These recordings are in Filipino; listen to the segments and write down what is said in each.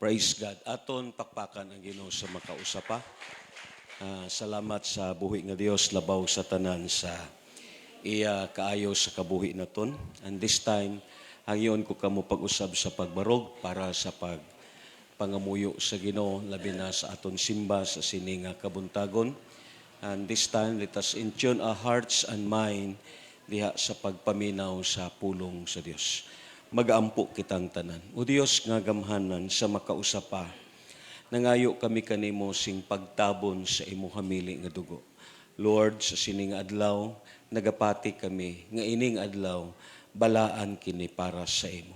Praise God. Aton pakpakan ang Ginoo sa makausapa. Salamat sa buhi nga Dios labaw sa tanan sa iya kaayo sa kabuhi naton. And this time, hangyon ko kamo pag-usab sa pagbarog para sa pangamuyo sa Ginoo labi na sa aton simba sa sininga kabuntagon. And this time, let us intune our hearts and mind diha sa pagpaminaw sa pulong sa Dios. Mag-aampo kitang tanan. O Dios nga gamhanan sa makausapa, nangayo kami kanimo sing pagtabon sa imo hamili nga dugo. Lord, sa sining adlaw, nagapati kami, nga ining adlaw, balaan kini para sa imo.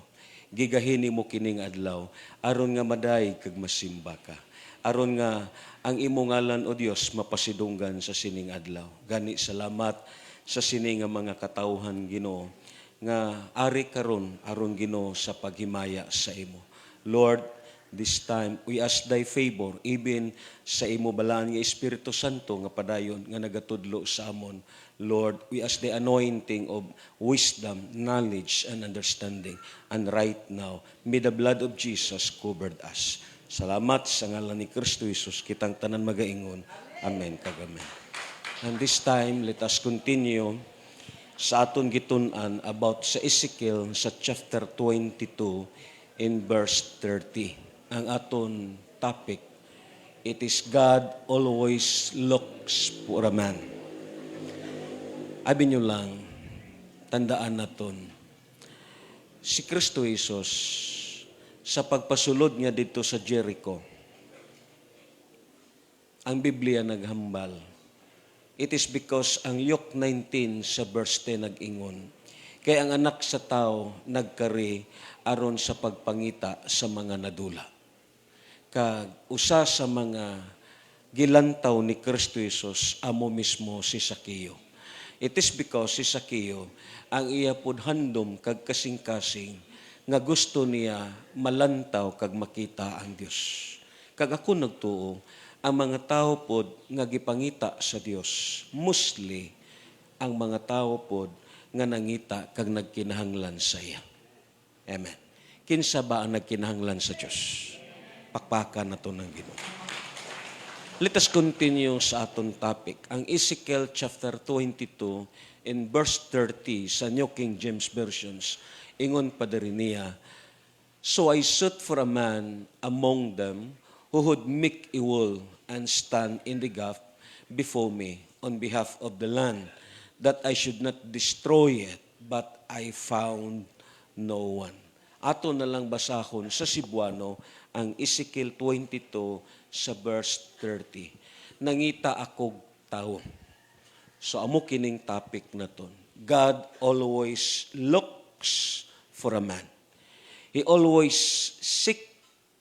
Gigahin mo kining adlaw, aron nga maday kag masimba ka. Aron nga ang imo ngalan, o Dios, mapasidunggan sa sining adlaw. Gani salamat sa sining nga mga katawhan Ginoo nga ari karon aron Ginoo sa paghimaya sa imo. Lord, this time we ask thy favor even sa imo balaan nga Espiritu Santo nga padayon nga nagatudlo sa amon. Lord, we ask the anointing of wisdom, knowledge, and understanding. And right now, may the blood of Jesus covered us. Salamat sa ngalan ni Kristo Jesus, kitang tanan magaingon. Amen kag amen. And this time, let us continue sa aton gitun-an about sa Ezekiel sa chapter 22 in verse 30. Ang aton topic, it is God always looks for a man. Abi nyo lang, tandaan naton, si Kristo Jesus sa pagpasulod niya dito sa Jericho, ang Biblia naghambal. It is because ang Luke 19 sa verse 10 nag-ingon, kaya ang anak sa tao nagkari aron sa pagpangita sa mga nadula. Kag usa sa mga gilantaw ni Kristo Jesus amo mismo si Sakeo. It is because si Sakeo ang iya pud handom kag kasing-kasing nga gusto niya malantaw kag makita ang Dios. Kag ako nagtuo, ang mga tao pod nga gipangita sa Dios, mostly ang mga tao pod nga nangita kag nagkinahanglan sa iya. Amen. Kinsa ba ang nagkinahanglan sa Dios? Pakpakan nato ng Ginoo. Let us continue sa aton topic. Ang Ezekiel chapter 22 in verse 30 sa New King James Versions, ingon pa diri niya, so I sought for a man among them who would make a wall and stand in the gap before me on behalf of the land, that I should not destroy it, but I found no one. Ato na lang basahon sa Cebuano ang Ezekiel 22 sa verse 30. Nangita akog tao. So amo kining topic naton. God always looks for a man. He always seek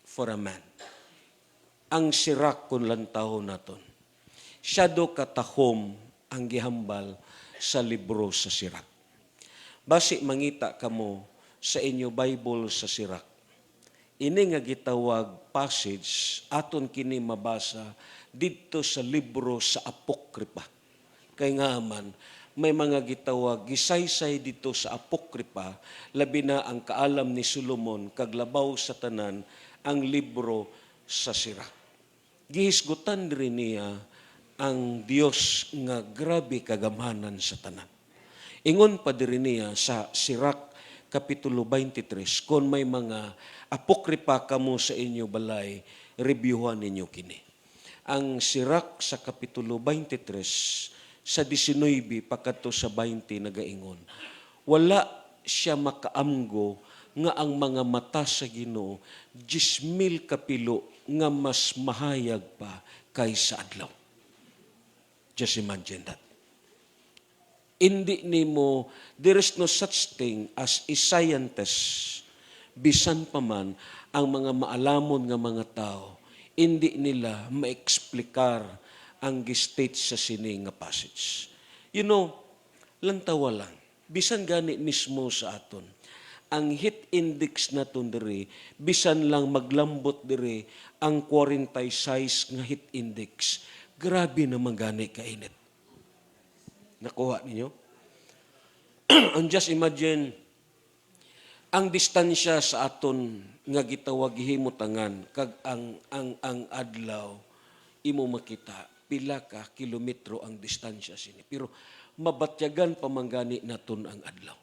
for a man. Ang sirak kun lantaw naton. Siya do katahom ang gihambal sa libro sa sirak. Basi mangita kamo sa inyo Bible sa sirak. Ini nga gitawag passage aton kini mabasa didto sa libro sa Apokripa. Kay nga man may mga gitawag gisaysay dito sa Apokripa labi na ang kaalam ni Solomon kag labaw sa tanan ang libro sa sirak. Gihisgutan rin niya ang Dios nga grabe kagamhanan sa tanan. Ingon pa diri niya sa Sirak Kapitulo 23, kung may mga apokripa kamo sa inyo balay, reviewhan ninyo kini. Ang Sirak sa Kapitulo 23, sa 19 pagkadto sa 20 nagaingon, wala siya makaamgo nga ang mga mata sa Ginoo 10,000 kapilo nga mas mahayag pa kaysa adlaw. Just imagine that. Hindi nimo, there is no such thing as a scientist, bisan pa man ang mga maalamon nga mga tao, hindi nila ma-explikar ang gistate sa sini nga passage. You know, lantawa lang, bisan gani mismo sa aton, ang heat index naton diri, bisan lang maglambot diri ang 46 nga heat index, grabe naman gani kainit. Nakuha ninyo? And just imagine, Ang distansya sa aton nga gitawag himutangan kag ang adlaw imo makita pila ka kilometro ang distansya sini. Pero mabatyagan pamanggani naton ang adlaw.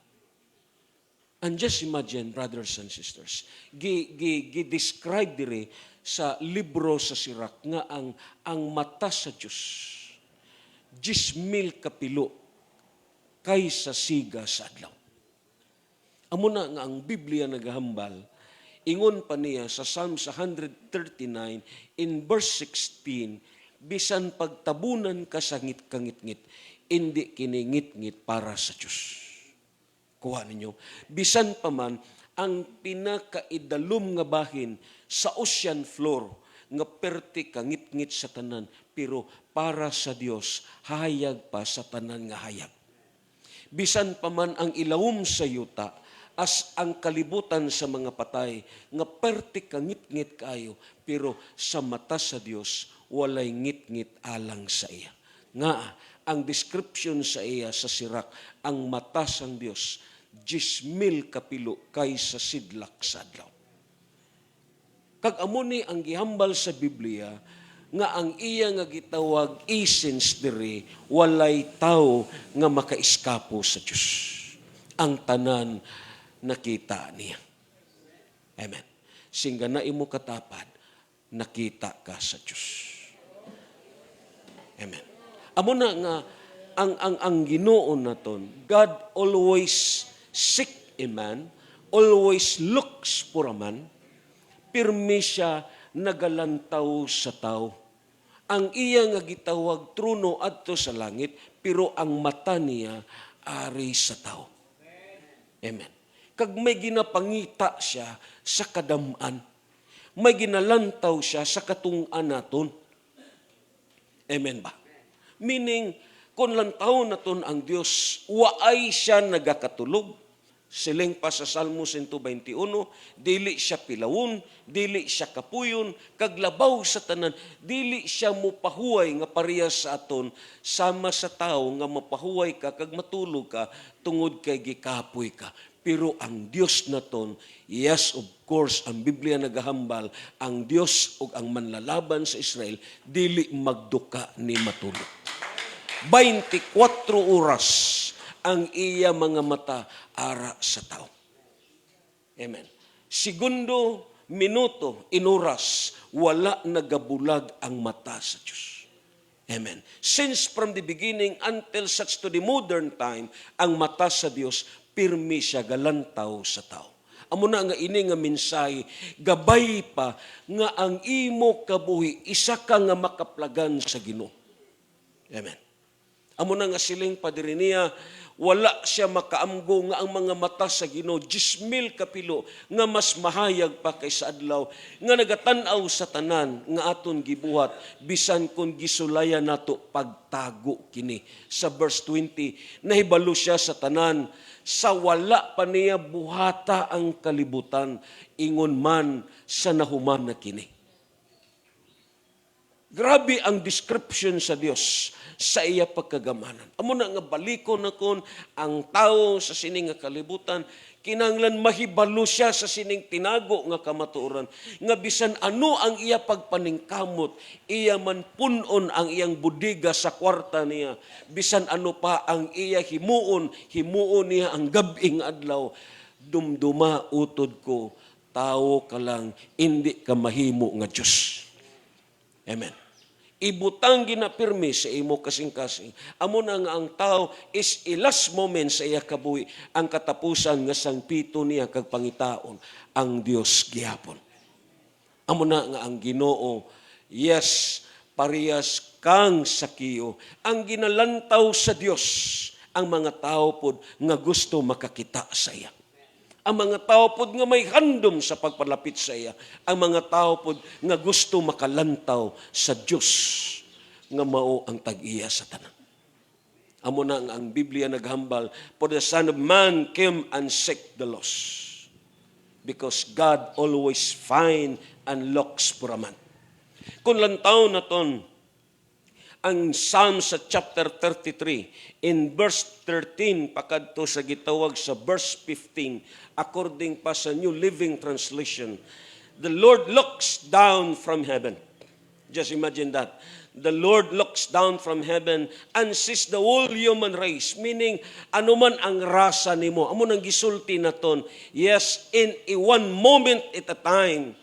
And just imagine, brothers and sisters, gi-describe dire sa libro sa Sirak nga ang mata sa Dios 10,000 kapilo kaysa siga sa adlaw. Amo na nga ang Biblia naghambal, ingon pa niya sa Psalm 139 in verse 16, bisan pagtabunan ka sa ngit-kangit-ngit, hindi kiningit-ngit para sa Diyos. Kuha ninyo. Bisan pa man, ang pinakaidalom nga bahin sa ocean floor, nga perti kangit-ngit sa tanan, pero para sa Diyos, hayag pa sa tanan nga hayag. Bisan pa man ang ilawom sa yuta, as ang kalibutan sa mga patay, nga perti kangit-ngit kayo, pero sa mata sa Diyos, walay ngit-ngit alang sa iya. Nga, ang description sa iya sa Sirak, ang mata sang Diyos, 10,000 kapilo kaysa sidlak sa adlaw. Kag amo ni ang gihambal sa Biblia, nga ang iya nga gitawag essence diri, walay tao nga makaiskapo sa Diyos. Ang tanan nakita niya. Amen. Singga na imo katapad, nakita ka sa Diyos. Amen. Amo na nga, ang Ginoo naton, God always seek a man, always looks for a man, pirmi siya nagalantaw sa tao. Ang iya nga gitawag trono adto sa langit, pero ang mata niya ari sa tao. Amen. Kag may ginapangita siya sa kadamaan. May ginalantaw siya sa katungan naton. Amen ba? Meaning, kung lantaw naton ang Diyos, waay siya nagakatulog. Siling pa sa Salmo 121, dili siya pilawon, dili siya kapuyon, kaglabaw sa tanan, dili siya mupahuway nga parehas sa aton, sama sa tao nga mapahuway ka, kag matulog ka, tungod kay gikapoy ka. Pero ang Diyos naton, yes, of course, ang Biblia nagahambal, ang Diyos o ang manlalaban sa Israel, dili magduka ni matulog. 24 oras ang iya mga mata ara sa tao. Amen. Segundo, minuto, inuras, wala nagabulag ang mata sa Diyos. Amen. Since from the beginning until such to the modern time, ang mata sa Diyos, pirmi siya galantaw sa tao. Amo na nga ini nga mensahe, gabay pa nga ang imo kabuhi, isa ka nga makaplagan sa Ginoo. Amen. Amo na nga siling padiri niya, wala siya makaamgo nga ang mga mata sa Ginoo 10,000 kapilo nga mas mahayag pa kaysa adlaw nga nagatanaw sa tanan nga aton gibuhat bisan kun gisulayan nato pagtago kini. Sa verse 20, nahibalo siya sa tanan, sa wala pa niya buhata ang kalibutan, ingon man sa nahuman na kini. Grabe ang description sa Dios sa iya pagkagamanan. Amo na nga baliko na kon ang tao sa sining nga kalibutan, kinanglan mahibalo siya sa sining tinago nga kamatuoran, nga bisan ano ang iya pagpaningkamot, iya man punon ang iyang budiga sa kwarta niya, bisan ano pa ang iya himuon niya ang gabing adlaw, dumduma utod ko, tao ka lang, hindi ka mahimo nga Diyos. Amen. Ibutang ginapirmi sa imo kasing-kasing. Amo na nga ang tao is last moment sa iya kabuhi, ang katapusan nga sangpito niya kag pangitaon, ang Dios gihapon. Amo na nga ang Ginoo, yes, parehas kang sakiyo. Ang ginalantaw sa Dios, ang mga tao pod nga gusto makakita sa iya. Ang mga tao pod nga may handom sa pagpalapit sa iya. Ang mga tao pod nga gusto makalantaw sa Diyos nga mao ang tag-iya sa tanan. Amo na ang Biblia naghambal, for the Son of Man came and seek the lost. Because God always find and looks for a man. Kung lantaw naton ang Psalm sa chapter 33, in verse 13, pakadto sa gitawag sa verse 15, according pa sa New Living Translation, the Lord looks down from heaven. Just imagine that. The Lord looks down from heaven and sees the whole human race, meaning anuman ang rasa nimo, amo nang gisulti naton. Yes, in one moment at a time,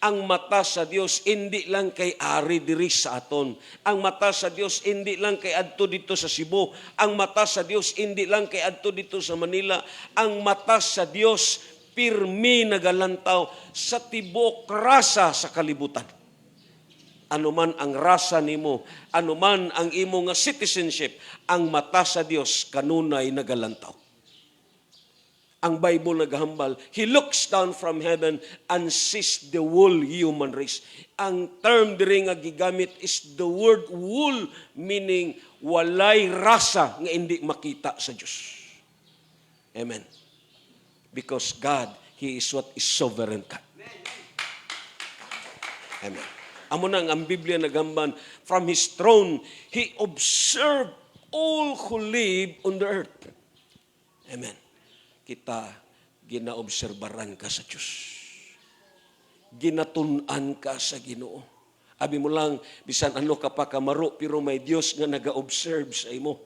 ang mata sa Dios hindi lang kay ari diri sa aton. Ang mata sa Dios hindi lang kay adto dito sa Cebu. Ang mata sa Dios hindi lang kay adto dito sa Manila. Ang mata sa Dios pirmi nagalantaw sa tibok rasa sa kalibutan. Anuman ang rasa nimo, anuman ang imo nga citizenship, ang mata sa Dios kanunay nagalantaw. Ang Bible naghambal, He looks down from heaven and sees the whole human race. Ang term diri nga gigamit is the word whole, meaning walay rasa nga hindi makita sa Dios. Amen. Because God, He is what is sovereign God. Amen. Amo nang ang Biblia nagamban, from His throne, He observed all who live on the earth. Amen. Kita, ginaobserbaran ka sa Diyos. Ginatunan ka sa Ginoo. Abi mo lang, bisan ano ka pa kamaro, pero may Diyos nga naga-observe sa imo.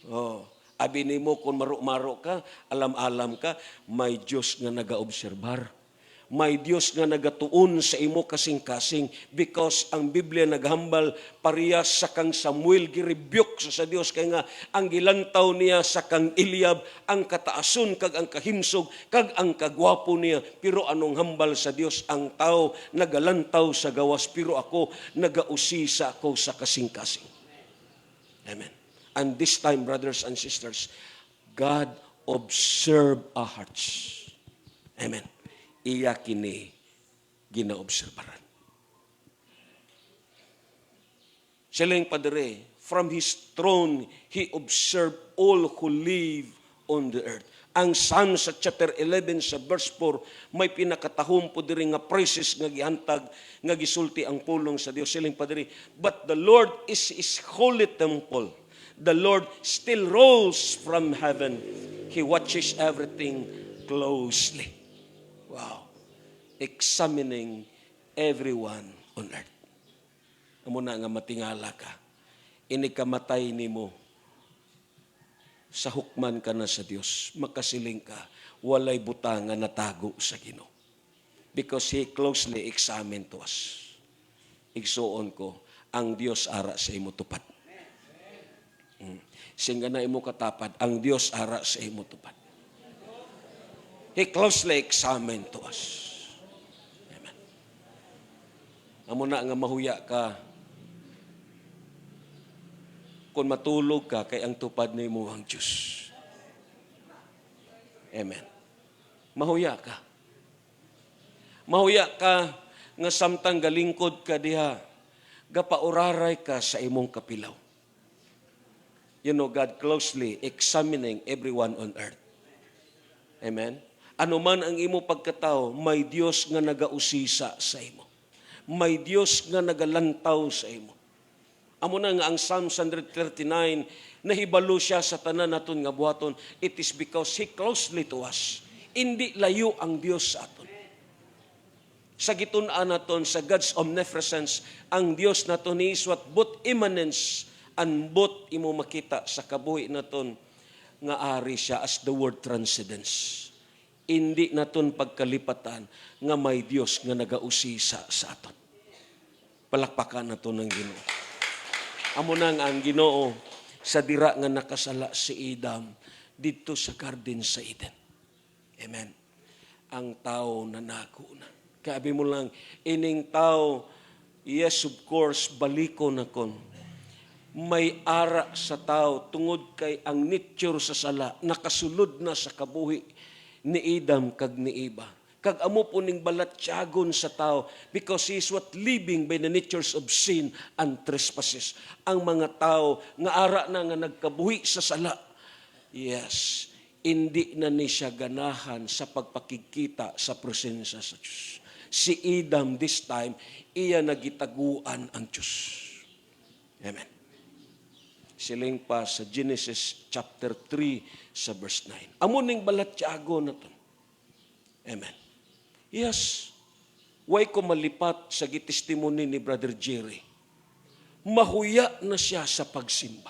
Oh, abi nimo kung maro-maro ka, alam-alam ka, may Diyos nga naga-obserbar. May Diyos nga nagatuon sa imo kasing-kasing because ang Biblia naghambal parehas sa kang Samuel girebuke sa Dios kay nga ang gilantaw niya sa kang Eliab ang kataason kag ang kahimsog kag ang kagwapo niya, pero anong hambal sa Dios, ang tao nagalantaw sa gawas pero ako nagausisa ako sa kasing-kasing. Amen. And this time, brothers and sisters, God observe our hearts. Amen. Iya kini ginaobserbaran. Silang padre, from His throne, He observed all who live on the earth. Ang Psalm sa chapter 11 sa verse 4, may pinakatahom po diri nga praises nga gihantag, nga gisulti ang pulong sa Dios. Silang padre, but the Lord is His holy temple. The Lord still rules from heaven. He watches everything closely. Wow. Examining everyone on earth. Amo na nga matingala ka. Ini kamatay nimo. Sa hukman ka na sa Dios. Makasiling ka. Walay butang nga natago sa Ginoo. Because He closely examined to us. Igsuon ko, ang Dios ara sa imo tupad. Singa na imo katapad, ang Dios ara sa imo tupad. He closely examined to us. Amen. Amo na nga mahuya ka kung matulog ka kay ang tupad nimo ang Dios. Amen. Mahuya ka. Mahuya ka nga samtang galingkod ka diha, gapauraray ka sa imong kapilaw. You know, God closely examining everyone on earth. Amen. Ano man ang imo pagkatao, may Dios nga nagausisa sa imo. May Dios nga nagalantaw sa imo. Amo na nga ang Psalm 139, nahibalo siya sa tanan naton nga buhaton, it is because He closely to us. Hindi layo ang Dios sa aton. Sa gitun-an naton, sa God's omnipresence, ang Dios naton is what both immanence and both imo makita sa kabuhi naton nga ari siya as the word transcendence. Hindi naton pagkalipatan nga may Dios nga nagausisa sa aton. Palakpakan naton ang Ginoo. Amo nang ang Ginoo sa dira nga nakasala si Adam dito sa garden sa Eden. Amen. Ang tao nanako na. Kabi mo lang, ining tao, yes of course, baliko na kon. May ara sa tao tungod kay ang nature sa sala nakasulod na sa kabuhi ni Adam kag ni Eva. Kag amo po ning balatyagon sa tao because he is what living by the natures of sin and trespasses. Ang mga tao nga ara na nga nagkabuhi sa sala. Yes, hindi na ni siya ganahan sa pagpakikita sa presensya sa Diyos. Si Adam this time, iya nagitaguan ang Diyos. Amen. Siling pa sa Genesis chapter 3 sa verse 9. Amo ning balat Tiago na to. Amen. Yes. Way ko malipat sa gitestimony ni Brother Jerry. Mahuya na siya sa pagsimba.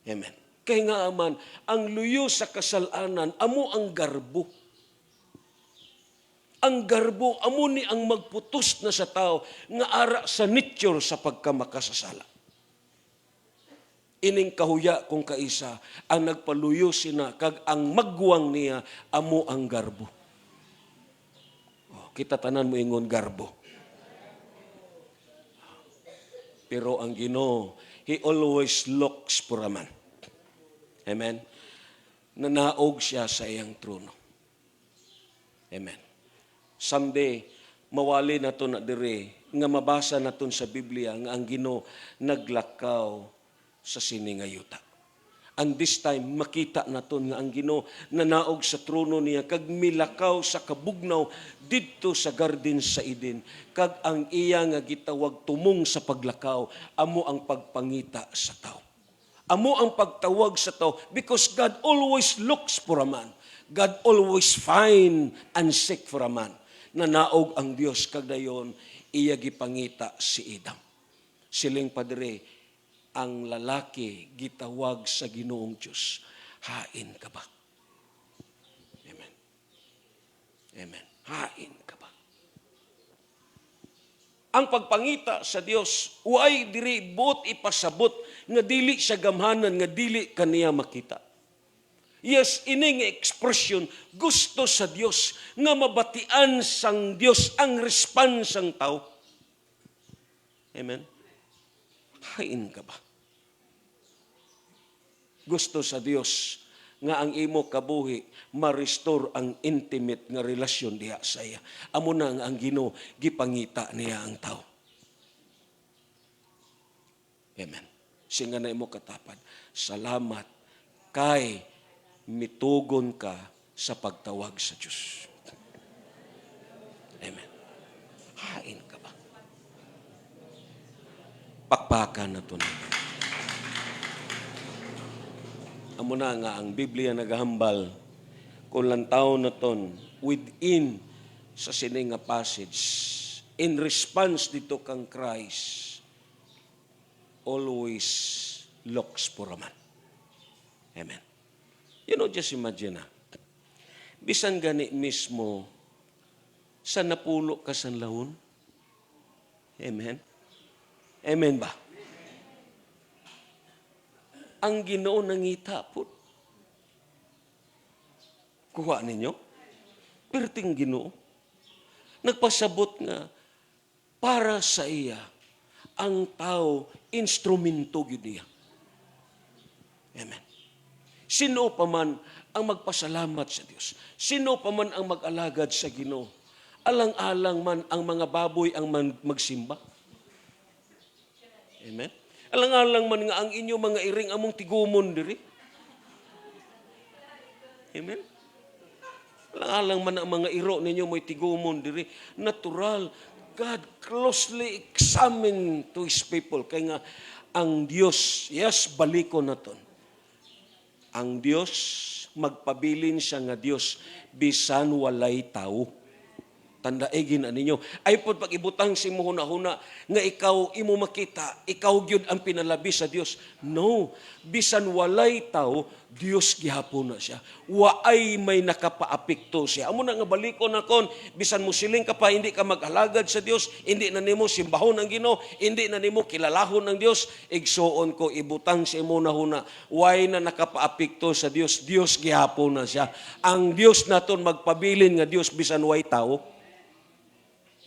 Amen. Kaya nga aman, ang luyo sa kasalanan, amo ang garbo. Ang garbo, amo ni ang magputos na sa tao nga ara sa nature sa pagkamakasasala. Ining kahuya kung kaisa, ang nagpaluyo sina, kag ang magwang niya, amo ang garbo. Oh, kita tanan mo ingon garbo. Pero ang Ginoo, He always looks for a man. Amen? Nanaog siya sa iyang trono. Amen. Someday, mawali na to na dire, nga mabasa na to sa Biblia, nga ang Ginoo naglakaw sa siningayuta. And this time, makita na to nga ang Ginoo nanaog sa trono niya, kag milakaw sa kabugnaw didto sa garden sa Eden, kag ang iya nga gitawag tumong sa paglakaw, amo ang pagpangita sa tao. Amo ang pagtawag sa tao, because God always looks for a man. God always find and seek for a man. Nanaog ang Dios, kag dayon iya gipangita si Adam. Siling padre, ang lalaki gitawag sa Ginoong Diyos, hain ka ba? Amen. Amen. Hain ka ba? Ang pagpangita sa Dios, uay diri bot ipasabot nga dili siya gamhanan, nga dili kaniya makita. Yes, ining expression, gusto sa Dios nga mabatian sang Dios ang response sang tao. Amen. Hain ka ba? Gusto sa Dios nga ang imo kabuhi ma-restore ang intimate nga relasyon diha sa iya. Amo na nga ang Ginoo gipangita niya ang tao. Amen. Singa na imo katapad. Salamat kay mitugon ka sa pagtawag sa Dios. Amen. Hain ka ba? Pakpakan na to na. Amo na nga ang Biblia naghambal kung lantaw na ton within sa sining nga passage in response dito kang Christ always looks for a man. Amen. You know, just imagine bisan gani mismo sa napulo ka sa lahon. Amen. Amen ba? Ang Ginoo nangita po. Kuha ninyo. Perting Ginoo. Nagpasabot nga para sa iya ang tao instrumento gyud niya. Amen. Sino pa man ang magpasalamat sa Dios. Sino pa man ang mag-alagad sa Ginoo. Alang-alang man ang mga baboy ang magsimba. Amen. Alang-alang man nga ang inyo mga iring among tigumon diri. Amen. Alang-alang man ang mga iro ninyo mo'y tigumon diri. Natural, God closely examine to His people. Kaya nga, ang Diyos, yes, baliko na ton. Ang Diyos, magpabilin siya nga Diyos, bisan walay tao. Tandaigin na ninyo. Ay po pag-ibutang si mo huna-huna nga ikaw imo makita, ikaw gyud ang pinalabi sa Dios. No, bisan walay tao, Dios gihapon na siya. Waay may nakapaapekto siya. Amo na nga balikon na kon, bisan mo siling ka pa, hindi ka mag-alagad sa Dios, hindi na nimo simbahon ang Ginoo, hindi na nimo kilalahon ang Dios, igsuon ko ibutang si mo na huna, way na nakapaapekto sa Dios, Dios gihapon na siya. Ang Dios naton magpabilin nga Dios bisan way tao.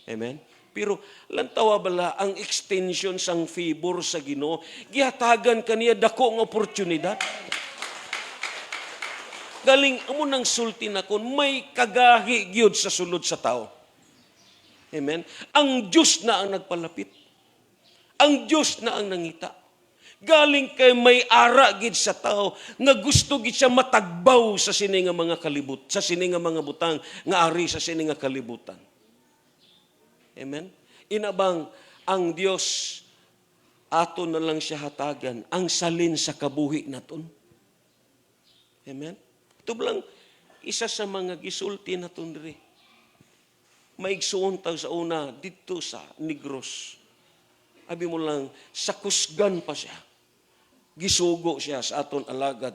Amen? Pero lantawa bala ang extension sang favor sa Ginoo, gihatagan kaniya dako nga oportunidad. Galing amo nang sulti na kon may kagahi gyud sa sulod sa tao. Amen? Ang Diyos na ang nagpalapit. Ang Diyos na ang nangita. Galing kay may ara gid sa tao nga gusto gid siya matagbaw sa sini nga mga kalibut, sa sini nga mga butang nga ari sa sini nga kalibutan. Amen? Inabang ang Diyos aton na lang siya hatagan ang salin sa kabuhi naton. Amen? Ito lang isa sa mga gisulti naton diri. Maigsuon tag sa una dito sa Negros. Abi mo lang sa kusgan pa siya. Gisugo siya sa aton alagad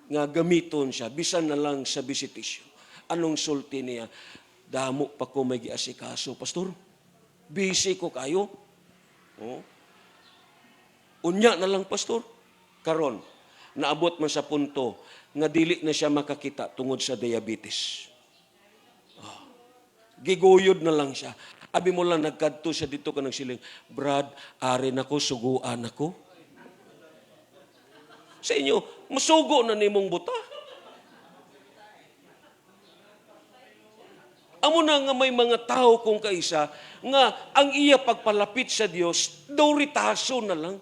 nga gamiton siya bisan na lang sa bisitisyo. Anong sulti niya? Damo pa ko may giasikaso, pastor. Busy ko kayo. Oh. Unya na lang, pastor. Karon, naabot man sa punto nga dili na siya makakita tungod sa diabetes. Oh. Giguyod na lang siya. Abi mo lang nagkadto siya dito ka nagsiling, Brad, ari nako, suguan ako. Sa inyo, masugo na nimong buta. Amo na nga may mga tao kung kaisa nga ang iya pagpalapit sa Dios doritaso na lang.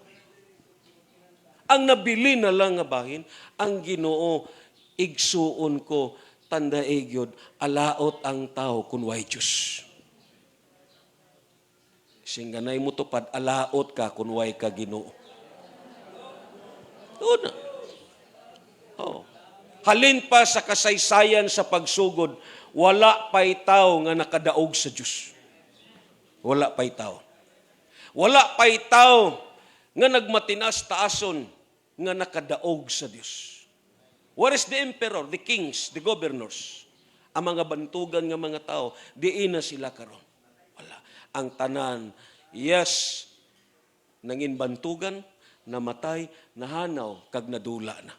Ang nabili na lang nga bahin, ang Ginoo igsuon ko tanda gyud alaot ang tao kun way Dios. Singganay mo tupad alaot ka kun way ka Ginoo. Una. Oh. Halin pa sa kasaysayan sa pagsugod, wala pa'y tao nga nakadaog sa Diyos. Wala pa'y tao. Wala pa'y tao nga nagmatinas taason nga nakadaog sa Diyos. What is the emperor, the kings, the governors? Ang mga bantugan nga mga tao, diin na sila karon. Wala. Ang tanan, yes, nangin bantugan, namatay, nahanaw, kag nadula na.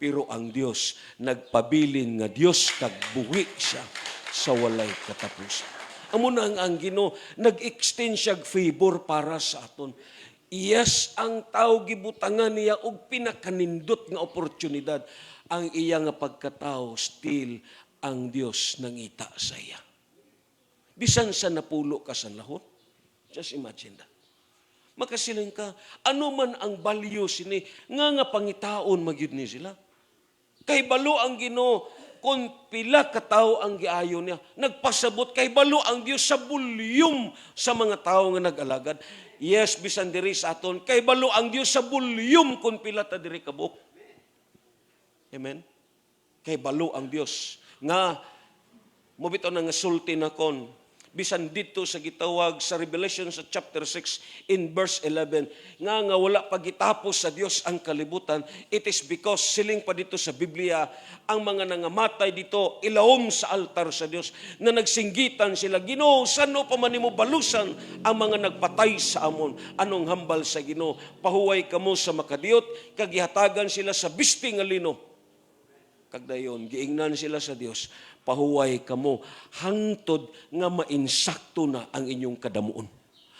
Pero ang Dios, nagpabilin nga Dios, kag buhi siya sa walay katapusan. Amo na ang Ginoo, nag-extend siya favor para sa aton. Yes, ang tao gibutangan niya og pinakanindot nga oportunidad. Ang iya nga pagkatao, still ang Dios nangita sa iya. Bisan sa napulo ka sa lahot. Just imagine that. Makasiling ka, ano man ang value sini, nga pangitaon magyud ni sila. Kay balo ang Ginoo, kung pila ka tao ang giayo niya, nagpasabot kay balo ang Dios sa bulyum sa mga tao nga nag-alagad. Yes, bisan diri sa aton, kay balo ang Dios sa bulyum kung pila ta diri kabuk. Amen? Kay balo ang Dios. Nga, mubito na nga sulti na kon, bisan dito sa gitawag sa Revelation sa chapter 6 in verse 11 nga wala pagitapos sa Dios ang kalibutan, it is because siling pa dito sa Biblia ang mga nangamatay dito ilawom sa altar sa Dios na nagsinggitan sila, Ginoo, sano pa man nimo balusan ang mga nagpatay sa amon. Anong hambal sa Ginoo? Pahuway kamo sa makadiyot, kag gihatagan sila sa bisti nga lino. Kag dayon giingnan sila sa Dios, pahuway kamo hangtod nga mainsakto na ang inyong kadamuon.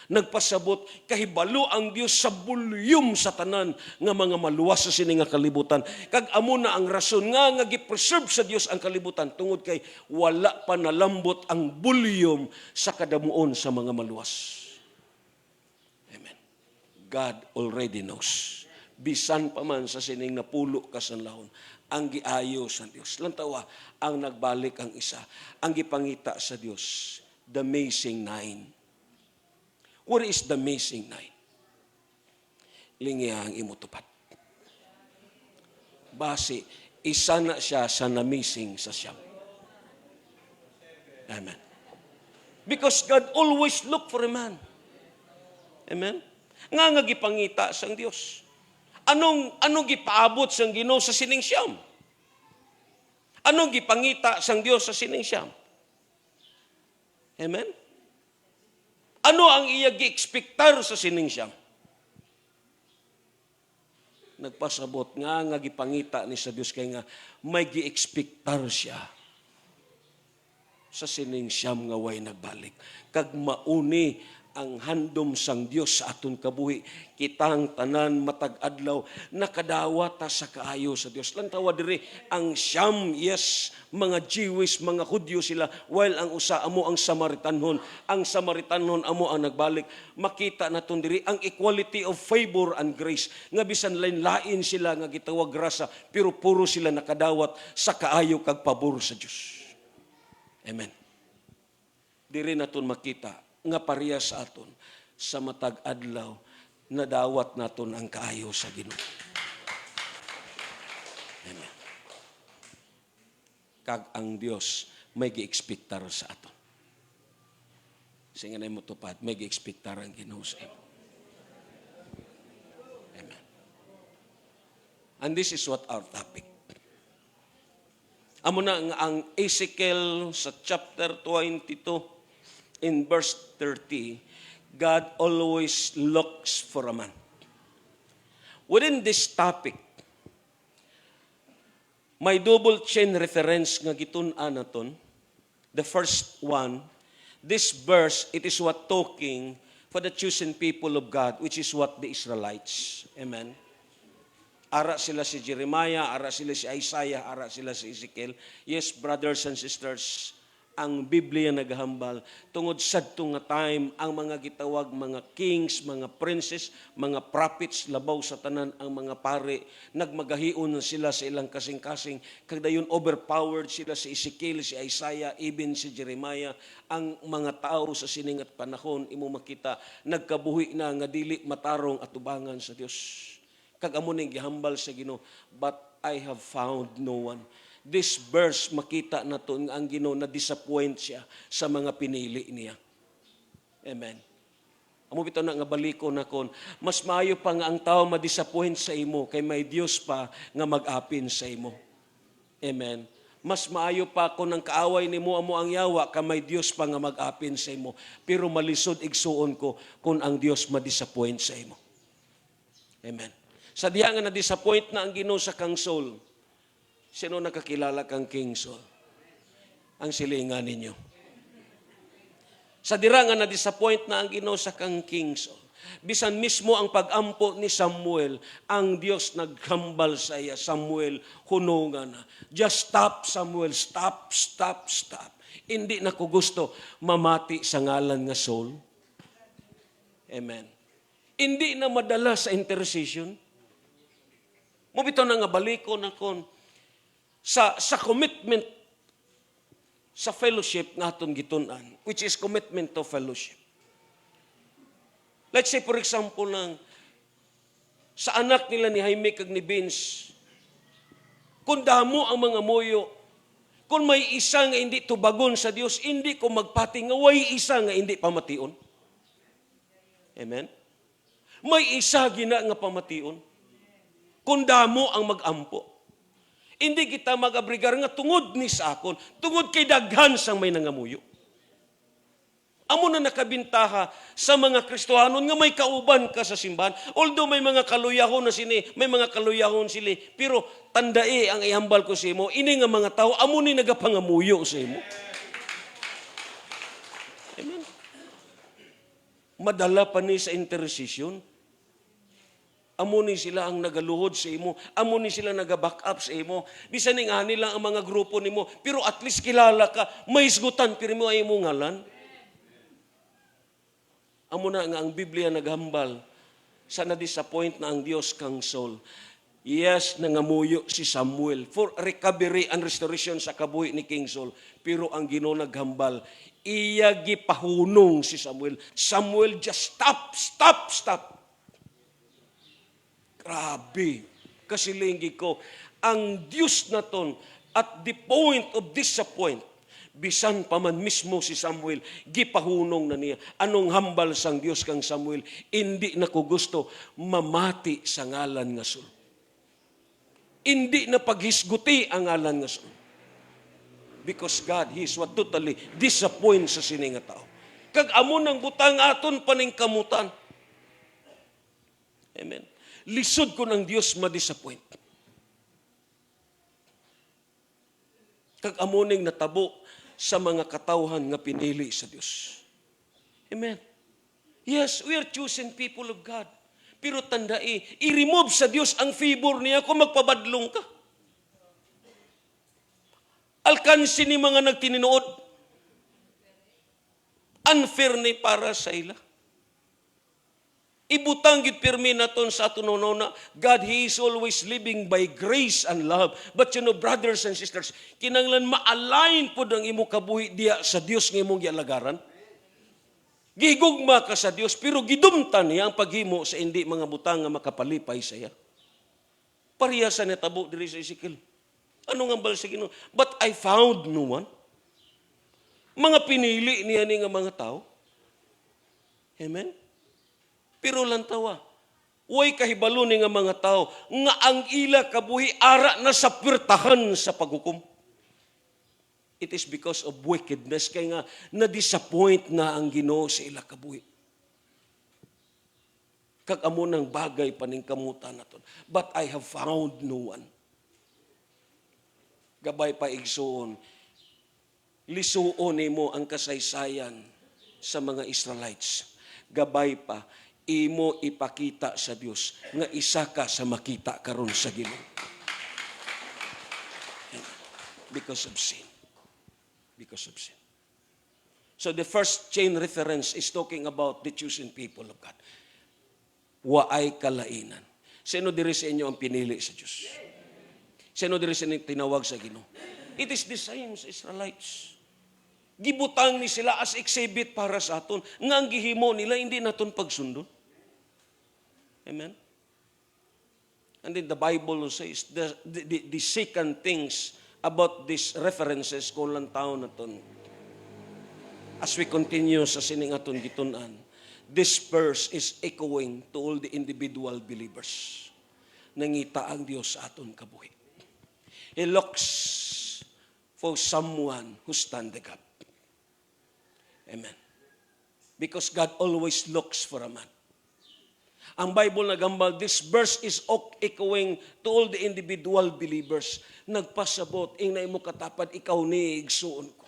Nagpasabot kahibalo ang Dios sa bulyum sa tanan nga mga maluwas sa sini nga kalibutan. Kag amo na ang rason nga gi-preserve sa Dios ang kalibutan tungod kay wala pa nalambot ang bulyum sa kadamuon sa mga maluwas. Amen. God already knows. Bisan pa man sa sining napulo kasanlahon, ang giayo sa Dios. Lantawa, ang nagbalik ang isa. Ang gipangita sa Dios, the amazing nine. What is the amazing nine? Lingya ang imutupad. Base, isa na siya sa namissing sa siyam. Amen. Because God always look for a man. Amen? Nga gipangita sang Dios. Anong gipaabot sang Ginoo sa sining siyam? Anong gipangita sang Dios sa sining siyam? Amen? Ano ang iya gi-expectar sa sining siyam? Nagpasabot nga gipangita ni sa Dios kay nga may gi-expectar siya sa sining siyam nga way nagbalik. Kag mauni ang handom sang Dios sa aton kabuhi, kitang tanan matag adlaw nakadawata sa kaayo sa Dios. Lantawa diri ang siyam, yes, mga Jewish, mga Hudyo sila, while ang usa amo ang Samaritanhon. Ang Samaritanhon amo ang nagbalik. Makita naton diri ang equality of favor and grace. Nga bisan lain-lain sila nga gitawag grasa, pero puro sila nakadawat sa kaayo kag pabor sa Dios. Amen. Diri naton makita nga pareha sa aton sa matag adlaw nadawat naton ang kaayo sa Ginoo. Amen. Kag ang Dios may gi-ekspektar sa aton. Sige na mo tupad, may gi-ekspektar ang Ginoo sa imo. Amen. And this is what our topic. Amo na ang Ezekiel sa chapter 22 in verse 30, God always looks for a man. Within this topic, may double chain reference nga gitun-an naton. The first one, this verse, it is what talking for the chosen people of God, which is what the Israelites. Amen. Ara sila si Jeremiah, ara sila si Isaiah, ara sila si Ezekiel. Yes, brothers and sisters, ang Biblia naghambal tungod sadto nga time ang mga gitawag mga kings, mga princes, mga prophets labaw sa tanan ang mga pare nagmagahion na sila sa ilang kasing-kasing kag dayon overpowered sila si Ezekiel, si Isaiah, even si Jeremiah. Ang mga tao sa siningat panahon imo makita nagkabuhi na nga dili matarong atubangan sa Dios. Kag amo ning gihambal sa Ginoo, but I have found no one. This verse makita naton ang Ginoo na disappoint siya sa mga pinili niya. Amen. Amo bitaw na nga baliko na kon, mas maayo pa nga ang tao ma-disappoint sa imo kay may Dios pa nga mag-apin sa imo. Amen. Mas maayo pa kung ang kaaway nimo amo ang yawa ka may Dios pa nga mag-apin sa imo. Pero malisod igsuon ko kung ang Dios ma-disappoint sa imo. Amen. Sa diha nga na-disappoint na ang Ginoo sa Kang Saul, sino nakakilala kang King Saul? Ang silingan ninyo. Sa dira nga na-disappoint na ang Ginoo sa Kang King Saul, bisan mismo ang pag-ampo ni Samuel, ang Dios naghambal sa iya, Samuel, hunungan na. Just stop, Samuel. Stop, stop, stop. Hindi na ko gusto mamati sa ngalan nga Saul. Amen. Hindi na madala sa intercession. Mubito na nga baliko na kon sa commitment sa fellowship nga atong gitun-an, which is commitment to fellowship. Let's say for example lang sa anak nila ni Jaime kag ni Vince, kung damo ang mga muyo, kung may isa nga hindi tubagon sa Dios, hindi ko magpati nga way isa nga hindi pamation. Amen. May isa gina nga pamation. Kung damo ang mag-ampo. Hindi kita mag-abrigar nga tungod ni sa akon, tungod kay daghan sang may nangamuyo. Amo na nakabintaha sa mga Kristohanon nga may kauban ka sa simbahan. Although may mga kaluyahon na sini, may mga kaluyahon sila, pero tandai ang ihambal ko sa imo, ini nga mga tao, amo ni nagapangamuyo sa imo. Amen. Madala pa ni sa intercession. Amo ni sila ang nagaluhod sa imo. Amo ni sila naga-back up sa imo. Bisan ni nga nila ang mga grupo nimo, pero at least kilala ka, may isgutan, pero mo ay mo ngalan. Amo na nga ang Biblia naghambal sa na-disappoint na ang Dios kang Saul. Yes, nangamuyo si Samuel for recovery and restoration sa kabuhi ni King Saul. Pero ang Ginoo naghambal, iya gipahunong si Samuel. Samuel, just stop, stop, stop. Grabe. Kasi linggi ko, ang Diyos na ton, at the point of disappoint, bisan pa man mismo si Samuel, gipahunong na niya. Anong hambal sang Diyos kang Samuel? Hindi na ko gusto mamati sa ngalan nga Saul. Hindi na paghisguti ang ngalan nga Saul. Because God, He is what totally disappoints sa sini nga tao. Kag amo nang butang aton paning kamutan. Amen. Lisod ko ng Diyos ma-disappoint. Kag amuning natabo sa mga katawhan nga pinili sa Diyos. Amen. Yes, we are chosen people of God. Pero tandai, i-remove sa Diyos ang favor niya kung magpabadlong ka. Alkansi ni mga nagtininuod. Unfair ni para sa ila. Ibutang gid pirmi naton sa atunona, God, He is always living by grace and love. But you know, brothers and sisters, kinanglan ma-align po ang imo kabuhi diya sa Dios nga imong gialagaran. Gigugma ka sa Dios, pero gidumtan niya ang paghimo sa hindi mga butang nga makapalipay sa iya. Pareha sa netabo diri sa Ezekiel. Ano nga bal sa Ginoo? But I found no one. Mga pinili niya ni nga mga tao. Amen? Pero lang tawa. Way kahibalo ni nga mga tao nga ang ila kabuhi ara na sa pirtahan sa paghukom. It is because of wickedness kay nga na-disappoint nga ang Ginoo sa ila kabuhi. Kag amo nang bagay paning kamutan naton. But I have found no one. Gabay pa igsuon. Lisuon nimo ang kasaysayan sa mga Israelites. Gabay pa imo ipakita sa Dios nga isa ka sa makita karon sa Ginoo. Because of sin. Because of sin. So the first chain reference is talking about the chosen people of God. Waay kalainan. Sino diri sa inyo ang pinili sa Diyos? Sino diri sa inyo tinawag sa Ginoo? It is the same sa Israelites. Gibutang ni sila as exhibit para sa aton. Nga ang gihimo nila, hindi naton pagsundon. Amen? And then the Bible says, the second things about these references kung lang taon naton. As we continue sa sining aton gitunan, this verse is echoing to all the individual believers. Nangita ang Dios sa aton kabuhi. He looks for someone who stand the gap. Amen. Because God always looks for a man. Ang Bible nagambal, this verse is echoing to all the individual believers. Nagpasabot, ingay mo katapad, ikaw ni igsuon ko.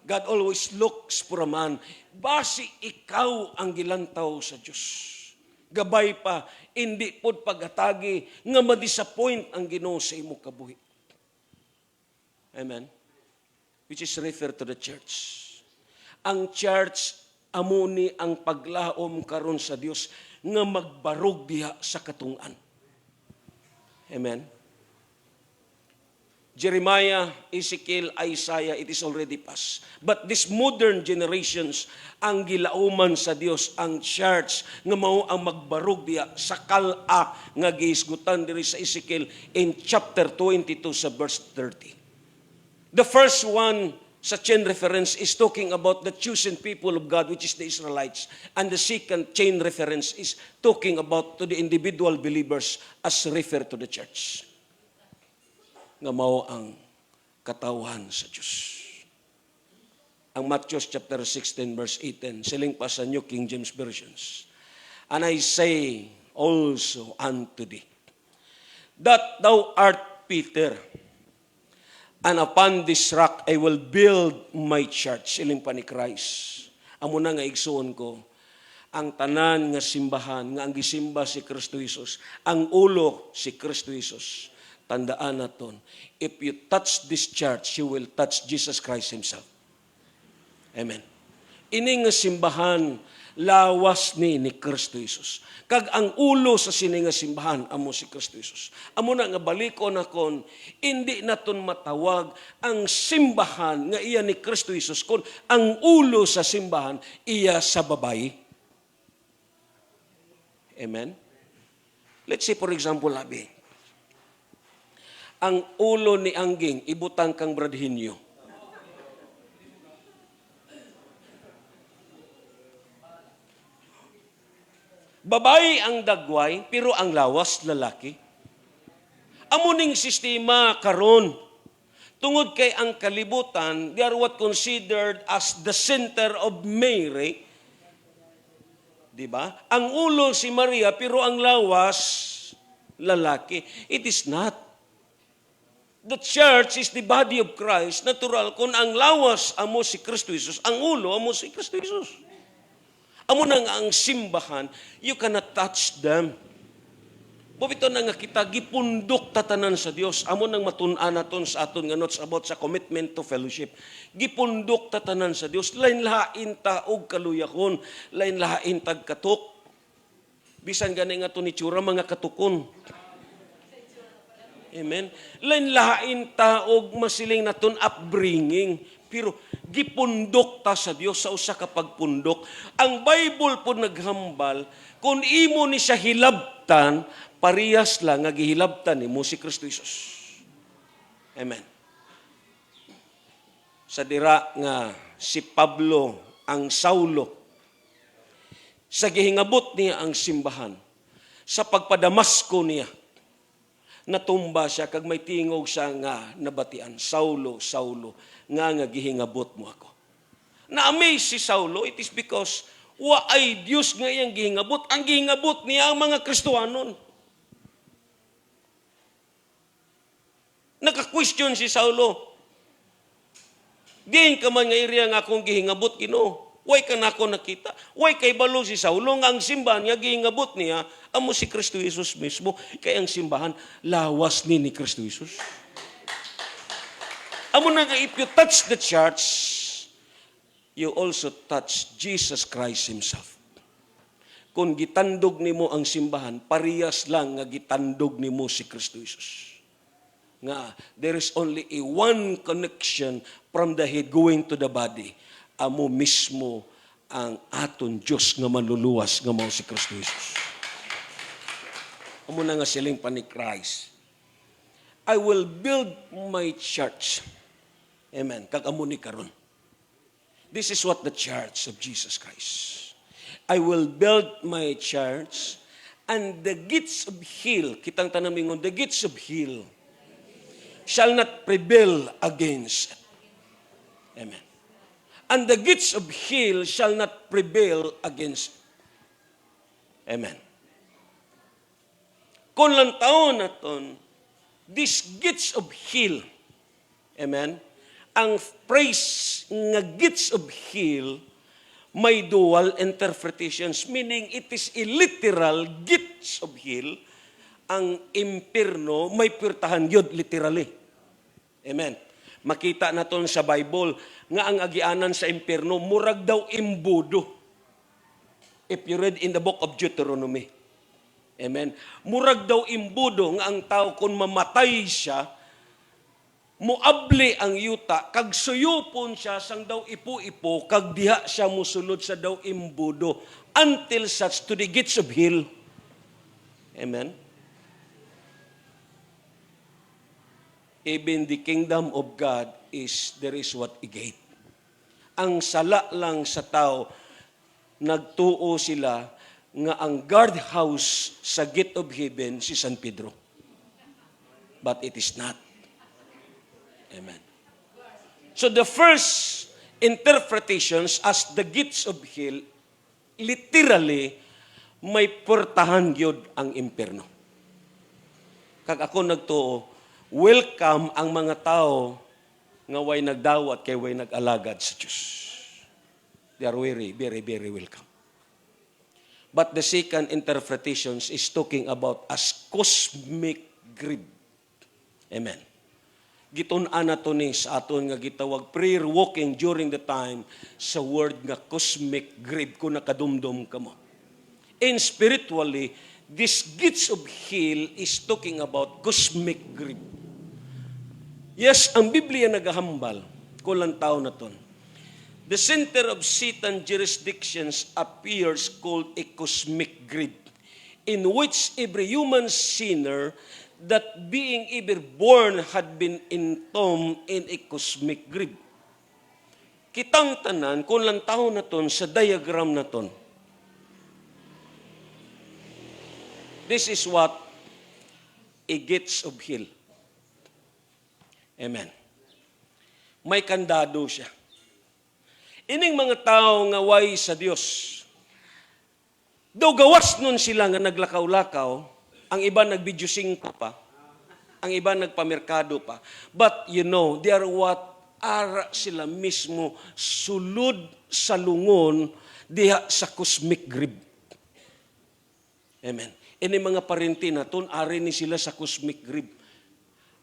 God always looks for a man. Basi ikaw ang gilantaw sa Diyos. Gabay pa, hindi pod pagatagi nga ma-disappoint ang Ginoo sa imo kabuhi. Amen. Which is referred to the church. Ang church amuni ang paglaom karon sa Dios nga magbarog diha sa katungан. Amen. Jeremiah, Ezekiel, Isaiah, it is already past. But these modern generations, ang gilauman sa Dios, ang church, nga mao ang magbarog diya sa kala nga gihisgutan diri sa Ezekiel in chapter 22 sa verse 30. The first one sa chain reference is talking about the chosen people of God, which is the Israelites. And the second chain reference is talking about to the individual believers as referred to the church. Nga mao ang katawhan sa Diyos. Ang Matthew chapter 16 verse 18, siling pa sa New King James Versions. And I say also unto thee, that thou art Peter, and upon this rock I will build my church. Siling pa ni Christ. Amo na nga igsuon ko, ang tanan nga simbahan, nga ang gisimba si Kristo Jesus, ang ulo si Kristo Jesus. Tandaan naton, if you touch this church, you will touch Jesus Christ Himself. Amen. Ini nga simbahan, lawas ni Kristo Jesus. Kag ang ulo sa sini nga simbahan, amo si Kristo Jesus. Amo na nga balikon akon, hindi naton matawag ang simbahan nga iya ni Kristo Jesus, kun ang ulo sa simbahan, iya sa babae. Amen. Let's say for example, labi. Ang ulo ni Angging, ibutang kang Bradhinyo. Babae ang dagway, pero ang lawas lalaki. Amuning sistema karon. Tungod kay ang kalibutan, they are what considered as the center of Mary. Diba? Ang ulo si Maria, pero ang lawas lalaki. It is not. The church is the body of Christ. Natural, kung ang lawas amo si Kristo Jesus, ang ulo amo si Kristo Jesus. Amo na nga ang simbahan, you cannot touch them. Bubito na nga kita, gipundok tatanan sa Dios. Amo nang matun-an naton sa aton nga notes about sa commitment to fellowship. Gipundok tatanan sa Dios. Lain lahain ta og kaluyakon, lain lahain tag katok. Bisan gani nga to ni tsura mga katukon. Amen. Lain-lain ta og masiling naton upbringing, pero gipundok ta sa Dios sa usa ka pagpundok. Ang Bible po naghambal kung imo ni siya hilabtan, parehas lang nga gihilabtan nimo si Kristo Jesus. Amen. Sa dira nga si Pablo ang Saulo, sa gihingabot niya ang simbahan, sa pagpadamasko niya, natumba siya kag may tingog siya nga nabatian, Saulo, Saulo, nga gihingabot mo ako. Na-amaze si Saulo, it is because wa ay Diyos nga iyang gihingabot. Ang gihingabot niya ang mga Kristohanon. Naka-question si Saulo. Diin ka man nga iriya nga akong gihingabot, Ginoo. Way ka na ako nakita. Way kay balo si Saulo nga ang simbahan nga gihingabot niya amo si Kristo Jesus mismo. Kaya ang simbahan lawas ni Kristo Jesus. Amo na nga if you touch the church, you also touch Jesus Christ Himself. Kung gitandog nimo ang simbahan, parehas lang nga gitandog nimo si Kristo Jesus. Nga there is only a one connection from the head going to the body. Amo mismo ang aton Diyos nga manluluwas nga mao si Kristo Jesus. Amo na nga siling pa ni Christ. I will build my church. Amen. Kag amo ni karon. This is what the church of Jesus Christ. I will build my church and the gates of hell, kitang tanamingon, the gates of hell shall not prevail against. Amen. And the gates of hell shall not prevail against. Amen. Kung lang taon naton, these gates of hell, amen, ang phrase nga gates of hell may dual interpretations, meaning it is a literal gates of hell. Ang impierno may pirtahan yun, literally. Amen. Makita naton sa Bible nga ang agianan sa impierno murag daw imbudo. If you read in the book of Deuteronomy. Amen. Murag daw imbudo nga ang tao kung mamatay siya, muabli ang yuta, kag suyupon siya sang daw ipo-ipo, kag diha siya musulod sa daw imbudo until such to the gates of hell. Amen. Even the kingdom of God there is what a gate. Ang sala lang sa tao, nagtuo sila nga ang guardhouse sa gate of heaven si San Pedro. But it is not. Amen. So the first interpretations as the gates of hell, literally, may portahan gyud ang impierno. Kag ako nagtuo, welcome ang mga tao nga way nagdawat kay way nag-alagad sa Diyos. They are very, very, very welcome. But the second interpretation is talking about as cosmic grid. Amen. Gitun-an nato ni sa aton nga gitawag prayer walking during the time sa word nga cosmic grid kung nakadumdum ka mo. And spiritually, this gates of hell is talking about cosmic grid. Yes, ang Biblia nagahambal, kulang tao na ton. The center of Satan jurisdictions appears called a cosmic grid, in which every human sinner that being ever born had been entombed in a cosmic grid. Kitang tanan, kulang tao na ton sa diagram na ton. This is what a gates of hell. Amen. May kandado siya. Ining mga tao nga way sa Dios. Daw gawas nun sila nga naglakaw-lakaw, ang iba nagbidyo 5 pa, ang iba nagpamerkado pa. But you know, they are what ara sila mismo sulod sa lungon diha sa cosmic grid. Amen. Ini mga parente naton ari ni sila sa cosmic grid.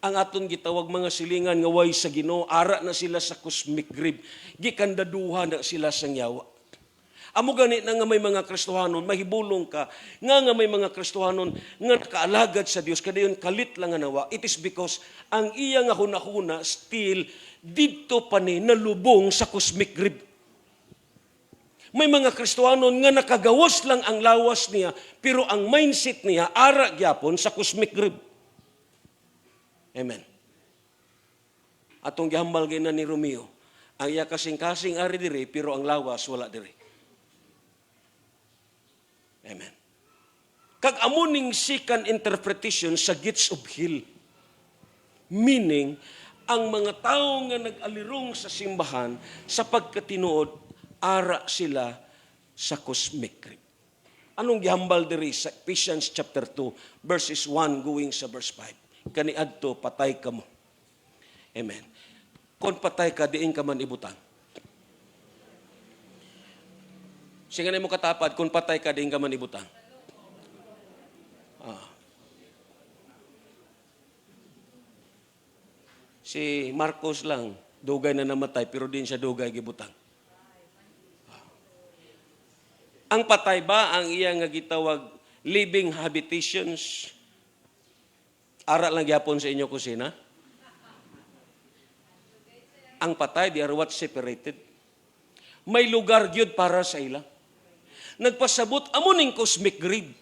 Ang aton gitawag mga silingan nga way sa Ginoo, ara na sila sa cosmic grid. Gikandaduha na sila sa yawa. Amo gani na nga may mga Kristohanon, mahibulong ka, nga may mga Kristohanon nga nakaalagad sa Dios kadayon kalit lang nga nawa. It is because ang iya nga hunahuna still didto pa ni nalubong sa cosmic grip. May mga Kristohanon nga nakagawas lang ang lawas niya, pero ang mindset niya ara gyapon sa cosmic grip. Amen. Atong gihambal gina ni Romeo, ang iya kasing-kasing ari diri, pero ang lawas wala diri. Amen. Kag amuning second interpretation sa gates of hell. Meaning, ang mga tao nga nag-alirong sa simbahan sa pagkatinuod, ara sila sa cosmic grip. Anong gihambal diri sa Ephesians chapter 2, verses 1 going sa verse 5. Kaniadto, patay ka mo. Amen. Kung patay ka, diin ka man ibutang. Sige na mo katapad, kung patay ka, diin ka man ibutang. Si Marcos lang, dugay na namatay, pero din siya dugay gibutang. Ang patay ba, ang iya nga gitawag living habitations? Ara lang gyapon sa inyo kusina? Ang patay, they are what separated. May lugar gyud para sa ila. Nagpasabot amuning cosmic grave.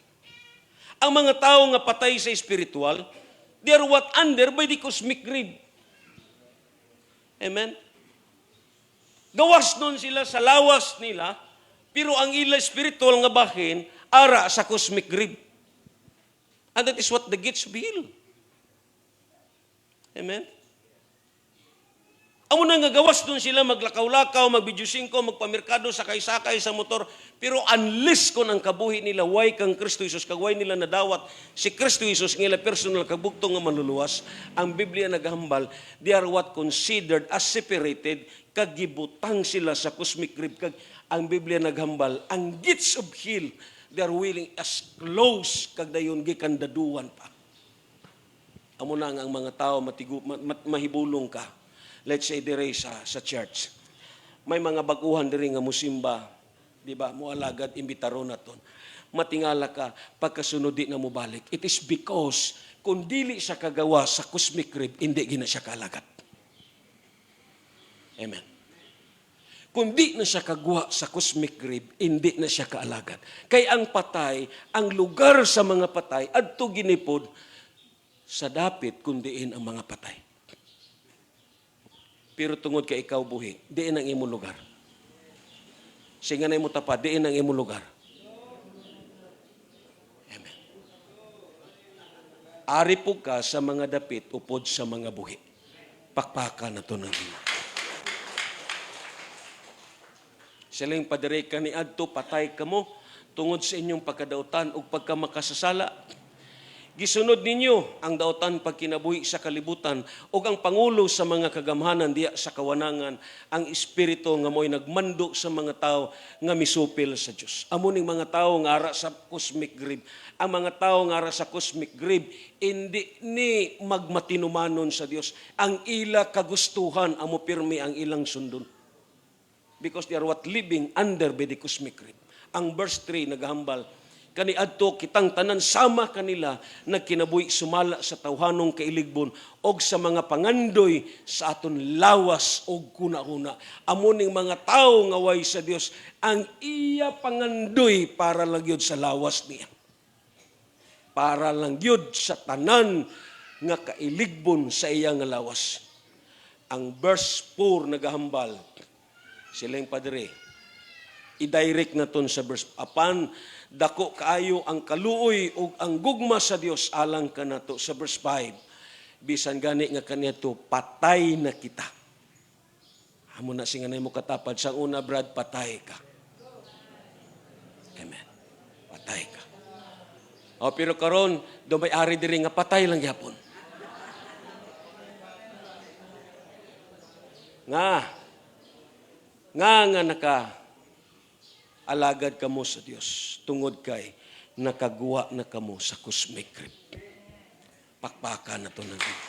Ang mga tao nga patay sa spiritual, they are what under by the cosmic grave. Amen? Gawas nun sila sa lawas nila, pero ang ila spiritual nga bahin, ara sa cosmic grave. And that is what the gates of hell. Amen? Amo na nga gawas doon sila maglakaw-lakaw, magbidyusingko, magpamerkado, sakay-sakay sa motor. Pero unless kung ang kabuhi nila, way kang Kristo Jesus, kagway nila nadawat, si Kristo Jesus, ngila personal kabugtong nga manluluwas, ang Biblia naghambal, they are what considered as separated, kagibutang sila sa cosmic grave. Kag ang Biblia naghambal, ang gates of hell, they are willing as close, kag dayon gikandaduan pa. Amo na nga ang mga tao, mahibulong ka. Let's say dire sa church. May mga baguhan diri nga musimba, di ba? Mualagad imbitaron naton. Matingala ka pagkasunod di na mo balik. It is because kung dili siya kagawa sa cosmic grave, hindi gina siya kaalagat. Amen. Kung di na siya kagawa sa cosmic grave, hindi na siya kaalagat. Kay ang patay, ang lugar sa mga patay adto ginipod sa dapit kundiin ang mga patay. Pero tungod kay ikaw buhi, diin ang imong lugar. Singa na imo tapad, diin ang imong lugar. Amen. Ari po ka sa mga dapit, upod sa mga buhi. Pakpaka na to ng Ginoo. Silang padire ka ni adto, patay ka mo, tungod sa inyong pagkadautan o pagkamakasasala. Gisunod ninyo ang dautan pagkinabuhi sa kalibutan o ang pangulo sa mga kagamhanan diya sa kawanangan, ang espiritu nga mo'y nagmando sa mga tao nga misupil sa Diyos. Amuning mga tao nga ara sa cosmic grave. Ang mga tao nga ara sa cosmic grave, hindi ni magmatinumanon sa Diyos. Ang ila kagustuhan, amo pirmi ang ilang sundon. Because they are what living under by the cosmic grave. Ang verse 3 naghambal, kaniadto kitang tanan sama kanila nagkinabuhi sumala sa tawhanong kailigbon og sa mga pangandoy sa aton lawas og kuna-una. Amuning mga tawo nga way sa Dios ang iya pangandoy para lang gyud sa lawas niya. Para lang gyud sa tanan nga kailigbon sa iya nga lawas. Ang verse 4 nagahambal silang padre i-direct naton sa verse apan dako kaayo ang kaluoy ug ang gugma sa Dios alang kanato sa verse 5 bisan gani nga kaniadto patay na kita. Amo na singanay mo katapad sa una brad, patay ka. Amen. Patay ka. O pero karon do may ari diri nga patay lang gyapon. Nga naka alagad kamo sa Dios tungod kay nakaguwa na kamo sa cosmic grip. Pakpaka na to ng Dios.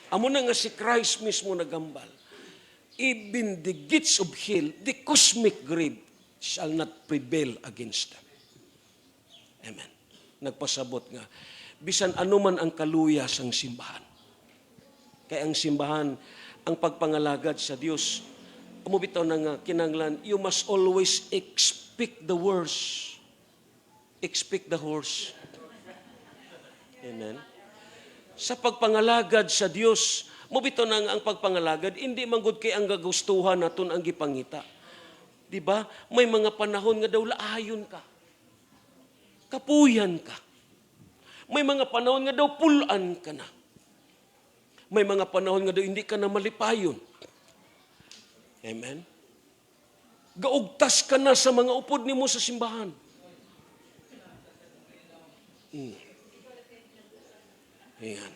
Amo na nga si Christ mismo nagambal. even the gates of hell, the cosmic grave, shall not prevail against them. Amen. Nagpasabot nga, bisan anuman ang kaluya sang simbahan. Kaya ang simbahan, ang pagpangalagad sa Diyos, umubitaw na nga kinanglan, you must always expect the worst. Expect the worst. Amen. Sa pagpangalagad sa Diyos, mubitaw na nga ang pagpangalagad, hindi manggod kay ang gagustuhan naton ang gipangita. Di ba? May mga panahon nga daw laayon ka. Kapuyan ka. May mga panahon nga daw pulan ka na. May mga panahon nga daw hindi ka na malipayon. Amen? Gaugtas ka na sa mga upod nimo sa simbahan. Ayan.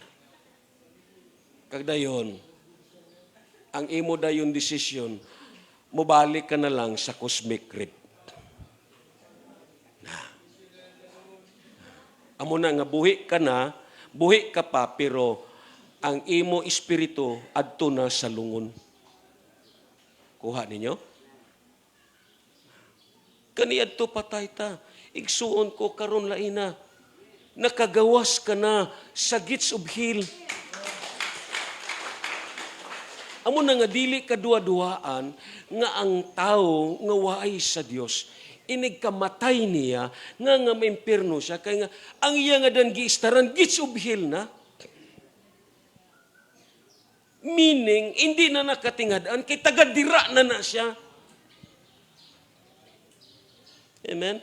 Kagdayon, ang imo dayon desisyon, mubalik ka na lang sa cosmic grip. Amo na nga buhi ka pa, pero ang imo espiritu adto na sa lungon. Kuha ninyo? Kani adto patay ta. Igsuon ko karon laina. Nakagawas ka na sa gates of hell. Amo na nga dili kadua-duaan nga ang tao nga waay sa Dios, inig kamatay niya nga maimpirno siya kay nga ang iya nga dan giistaran gates of hell na. Meaning hindi na nakatingad-an kay taga-dira na siya. Amen.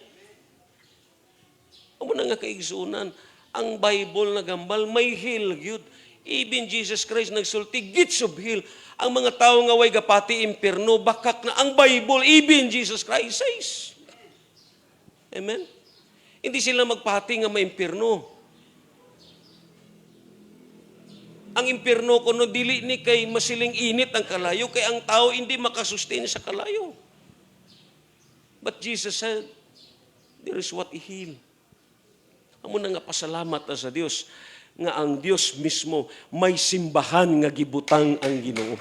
Amo na nga kaigsunan, ang Bible nagambal may hell gyud. Even Jesus Christ nagsulti gates of hell. Ang mga tao nga way gapati impierno, bakak na ang Bible, even Jesus Christ says. Amen? Hindi sila magpati nga may impierno. Ang impierno kuno dili ni kay masiling init ang kalayo, kay ang tao hindi makasustain sa kalayo. But Jesus said, there is what He heal. Amo na nga pasalamat na sa Dios nga ang Dios mismo may simbahan nga gibutang ang Ginoo.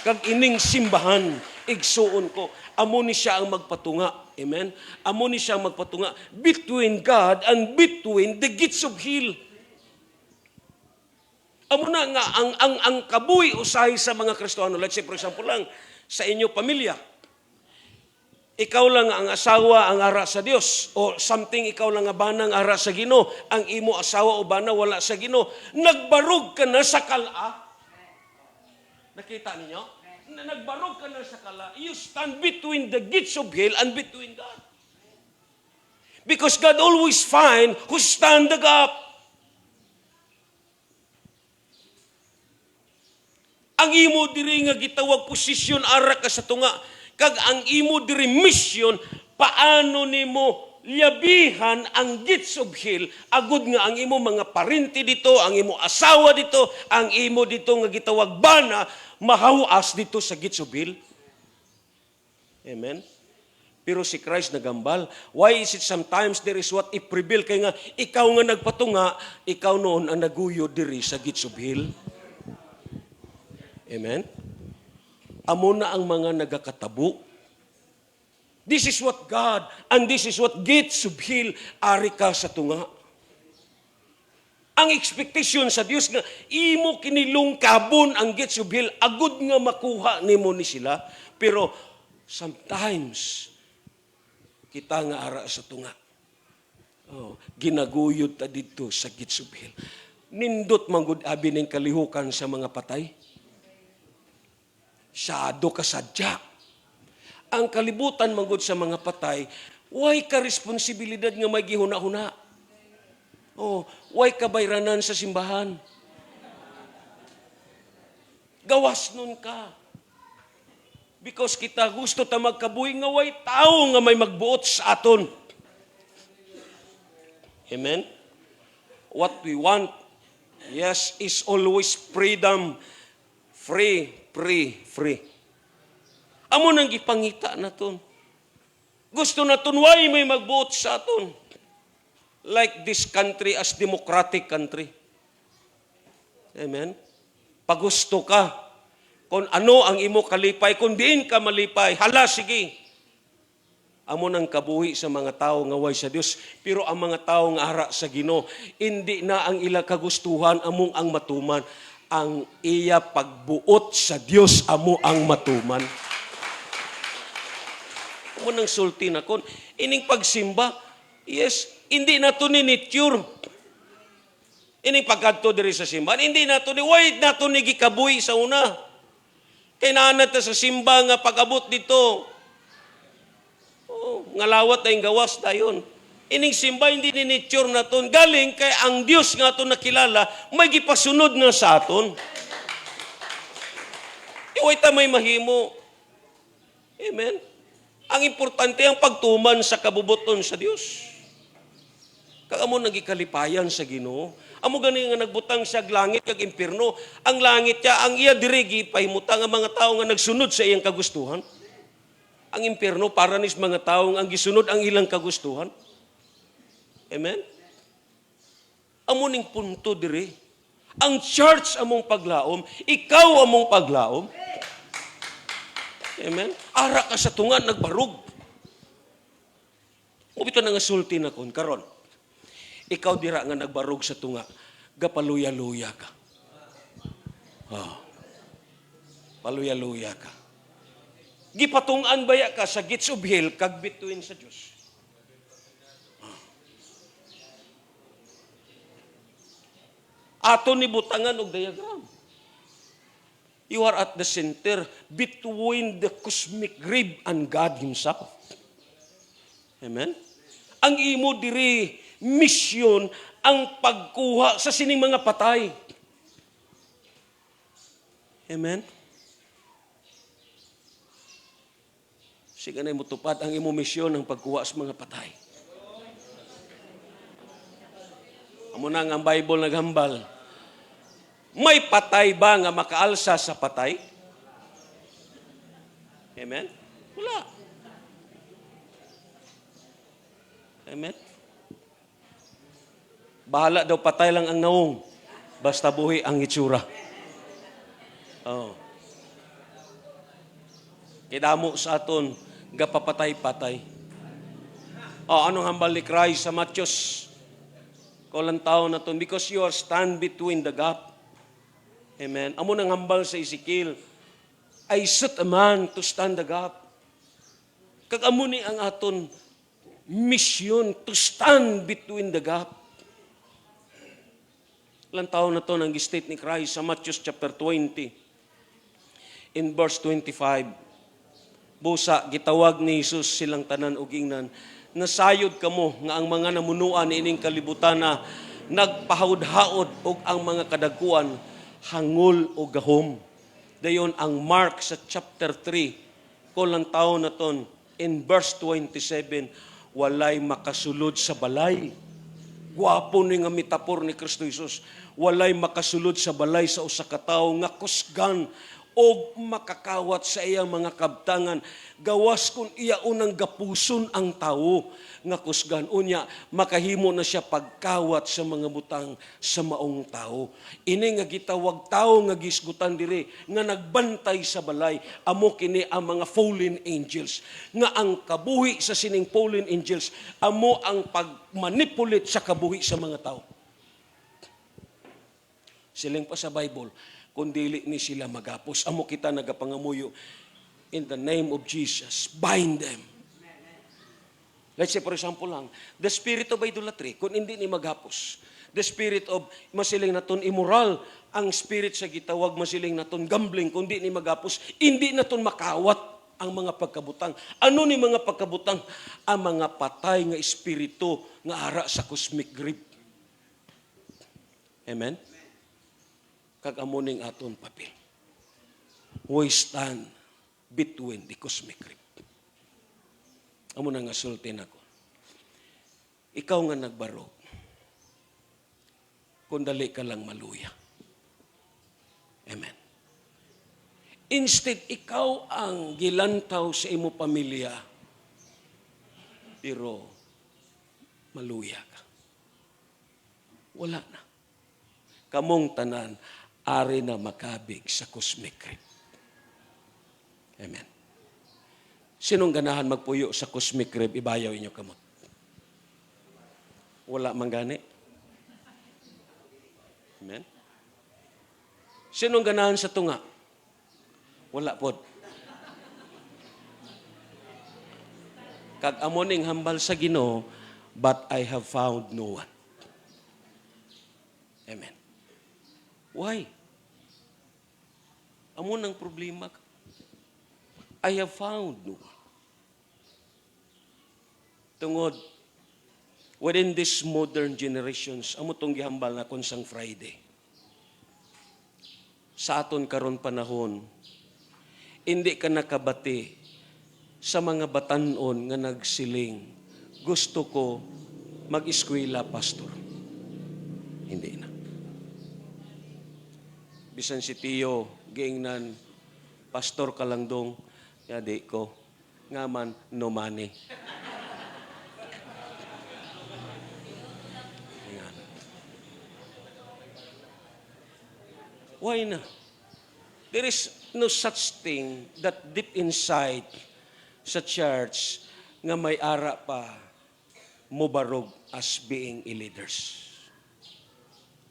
Kag ining simbahan, igsuon ko, amo ni siya ang magpatunga. Amen? Amo ni siya ang magpatunga between God and between the gates of hell. Amo na nga ang kabuhi usahay sa mga Kristiyano. Let's say for example lang sa inyo pamilya. Ikaw lang ang asawa ang ara sa Dios, o something ikaw lang nga banang ara sa Ginoo, ang imo asawa o bana wala sa Ginoo. Nagbarog ka na sa kala. Nakita ninyo? Nagbarog ka na sa kala. You stand between the gates of hell and between God. Because God always find who stand the gap. Ang imo diri nga gitawag posisyon ara ka sa tunga. Kag ang imo diri mission, paano nimo liabihan ang gates of hell, agud nga ang imo mga parente dito, ang imo asawa dito, ang imo dito nga gitawag bana, mahawas dito sa gates of hell. Amen? Pero si Christ nagambal. Why is it sometimes there is what i-prevail? Kaya nga, ikaw nga nagpatunga, ikaw noon ang naguyo diri sa gates of hell. Amen? Amo na ang mga nagakatabo. This is what God and this is what gates of hell ari ka sa tunga. Ang expectation sa Dios nga imo kinilungkabon ang gates of hell agud nga makuha nimo ni sila, pero sometimes kita nga ara sa tunga. Ginaguyod ta dito sa gates of hell. Nindot manggod abi ning kalihukan sa mga patay. Sado kasadya. Ang kalibutan manggod sa mga patay, way ka responsibilidad nga may gihuna-huna. Way kabayranan sa simbahan. Gawas nun ka. Because kita gusto ta magkabuhi nga way tao nga may magbuot sa aton. Amen? What we want, yes, is always freedom. Free. Amo nang gipangita naton. Gusto naton way may magbuot sa aton. Like this country as democratic country. Amen? Pagusto ka, kung ano ang imo kalipay, kung diin ka malipay, hala, sige. Amo nang kabuhi sa mga tao nga way sa Dios, pero ang mga tao nga ara sa Ginoo, hindi na ang ila kagustuhan among ang matuman, ang iya pagbuot sa Dios amo ang matuman. Amo nang sulti na kon ining pagsimba, yes, hindi na to ni nature. Ining pagkadto diri sa simbahan, hindi na to ni wait na to ni gikabuhi sa una. Kay naanad ta sa simba nga pag-abot dito, nga lawat na yung gawas dayon. Ining simba hindi ni nature na ton. Galing kay ang Dios nga to nakilala, may gipasunod nga sa aton. Iway ta may mahimo. Amen? Ang importante ang pagtuman sa kabubuton sa Dios. Kaamo nagikalipayan sa Ginoo. Amo gani nga nagbutang siya langit kag impierno. Ang langit niya, ang iya dirigi pahimutang ang mga tao nga nagsunod sa iyang kagustuhan. Ang impierno para nis mga taong ang gisunod ang ilang kagustuhan. Amen? Amo ning punto diri. Ang church among paglaom, ikaw among paglaom. Amen? Ara ka sa tunga nagbarug. Ubito na nga sulti na kon karon. Ikaw dira nga nagbarug sa tunga, gapaluya-luya ka. Oh. Paluya-luya ka. Gipatungan baya ka sa gates of hell kag bituin sa Dios. Ato ni butangan og diagram. You are at the center between the cosmic rib and God Himself. Amen? Ang imo diri misyon ang pagkuha sa sining mga patay. Amen? Sige na mutupad ang imo misyon ng pagkuha sa mga patay. Amo na nga ang Bible naghambal. May patay ba nga makaalsa sa patay? Amen? Wala. Amen? Bahala daw patay lang ang naong. Basta buhi ang itsura. Oh. Kidamo sa aton gapapatay-patay. Anong hambal ni Christ sa Matthews? Kulang tao na to, because you are stand between the gap. Amen. Amo nang hambal sa Ezekiel, I set a man to stand the gap. Kag amo ni ang aton mission to stand between the gap. Ilang tao na to nang state ni Christ sa Matthew chapter 20 in verse 25. Busa, gitawag ni Jesus silang tanan og ingnan, nasayod kamo nga ang mga namunuan ining kalibutan na nagpahud-haod og ang mga kadagkuan hangol o gahom. Dayon ang Mark sa chapter 3, kulang tao na ton, in verse 27, walay makasulod sa balay. Guwapo ni nga mitapor ni Kristo Jesus. Walay makasulod sa balay sa usa ka tawo nga kusgan o makakawat sa iyang mga kabtangan, gawas kung iya unang gapuson ang tao nga kusgan. Unya, makahimo na siya pagkawat sa mga butang sa maong tao. Ini nga gitawag tao nga gisgutan diri, nga nagbantay sa balay, amo kini ang mga fallen angels. Nga ang kabuhi sa sining fallen angels, amo ang pagmanipulate sa kabuhi sa mga tao. Siling pa sa Bible, kung dili ni sila magapos. Amo kita nagapangamuyo, in the name of Jesus, bind them. Let's say, for example lang, the spirit of idolatry, kung hindi ni maghapos. The spirit of masiling naton immoral, ang spirit sa gitawag masiling naton gambling, kung hindi ni maghapos, hindi naton makawat ang mga pagkabutang. Ano ni mga pagkabutang? Ang mga patay nga espiritu nga ara sa cosmic grip. Amen? Kagamuning aton papel. We stand between the cosmic grip. Amo na nga sultin ako. Ikaw nga nagbarog, kung dali ka lang maluya. Amen. Instead, ikaw ang gilantaw sa imo pamilya, pero maluya ka. Wala na. Kamong tanan, ari na makabig sa cosmic grip. Amen. Sinong ganahan magpuyo sa cosmic rib, ibayaw inyo kamot? Wala man gani. Amen. Sinong ganahan sa tunga? Wala pod. Kag amo ning hambal sa Ginoo, but I have found no one. Amen. Why? Amo nang problema. I have found no one. Tungod, within this modern generations, amo tong gihambal na konsang Friday. Sa aton karon panahon, hindi ka nakabati sa mga batanon nga nagsiling, gusto ko mag-eskwela, pastor. Hindi na. Bisan si Tiyo, giingnan, pastor ka lang dong, yadi ko, ngaman, no money. Why na? There is no such thing that deep inside sa church nga may ara pa mubarog as being a leaders.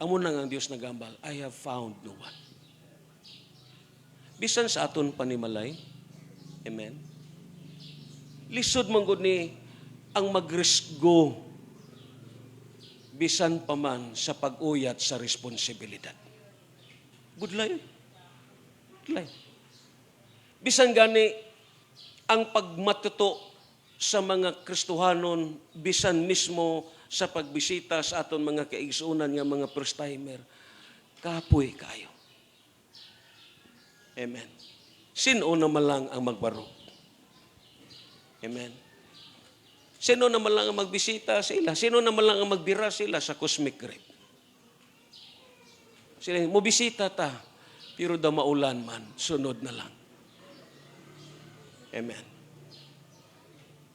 Amo na nga ang Diyos nagambal, I have found no one. Bisan sa aton panimalay, amen? Lisod man gud ni ang magrisgo bisan pa man sa pag-uyat sa responsibilidad. Budlay. Budlay. Bisan gani ang pagmatuto sa mga Kristohanon, bisan mismo sa pagbisita sa aton mga kaigsuunan nga mga first timer, kapoy kayo. Amen. Sino naman lang ang magbarog? Amen. Sino naman lang ang magbisita sa ila? Sino naman lang ang magbira sila sa cosmic grave? Sila, mubisita ta, pero da maulan man, sunod na lang. Amen.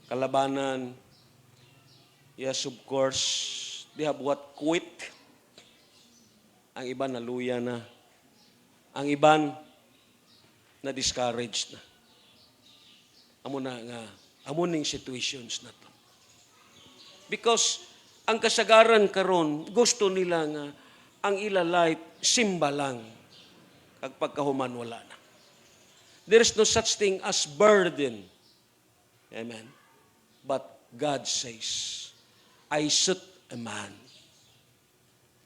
Kalabanan, yes, of course, they have what? Quit. Ang iba naluya na. Ang iban na discouraged na. Amo na nga, amo ning situations na to. Because ang kasagaran karon gusto nila nga ang ila life simba lang kag pagkahuman wala na. There is no such thing as burden. Amen. But God says, I shoot a man.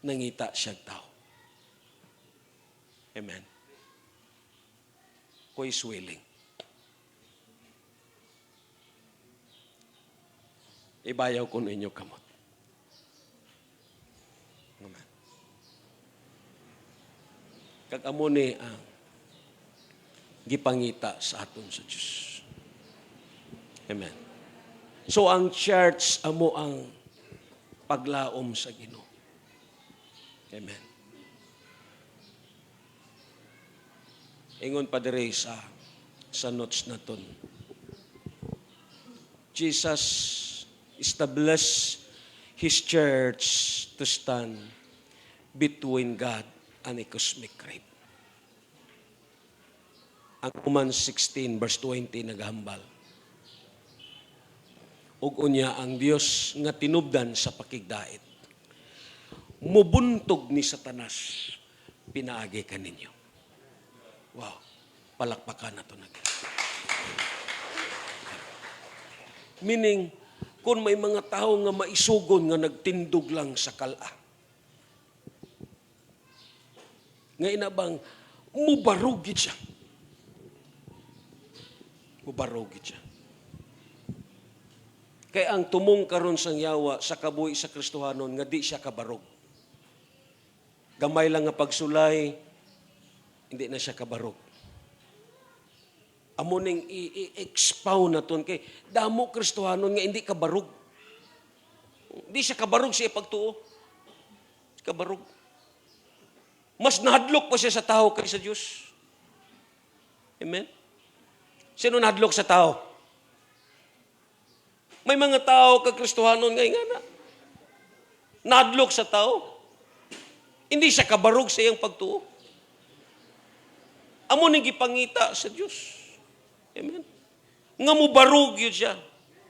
Nangita siya tao. Amen. Who is willing? Ibayaw ko ninyo kamot. Amen. Kag amo ni ang gipangita sa aton sa Dios. Amen. So ang church amo ang paglaom sa Ginoo. Amen. Ingon pa dire sa notes naton. Jesus established His church to stand between God and a cosmic grave. Ang Romans 16 verse 20 naghambal. Ug unya ang Dios nga tinubdan sa pakigdait. Mubuntog ni Satanas pinaagi kaninyo. Wow, palakpakan na ito na. Meaning, kung may mga tao nga maisugon nga nagtindog lang sa kala. Nga inabang, mubarugid siya. Mubarugid siya. Kaya ang tumong karon sang yawa sa kabuhi sa Kristohanon nga di siya kabarog. Gamay lang nga pagsulay, hindi na siya kabarog. Amo ning i-expound naton kay damo Kristohanon nga hindi kabarog. Hindi siya kabarog siya pagtuo. Kabarog. Mas nahadlok pa siya sa tao kaysa Diyos. Amen? Sino nahadlok sa tao? May mga tao kag-Kristohanon nga na. Nahadlok sa tao. Hindi siya kabarog sa iyang pagtuo. Amo ning gipangita sa Dios. Amen. Nga mo barug yun siya.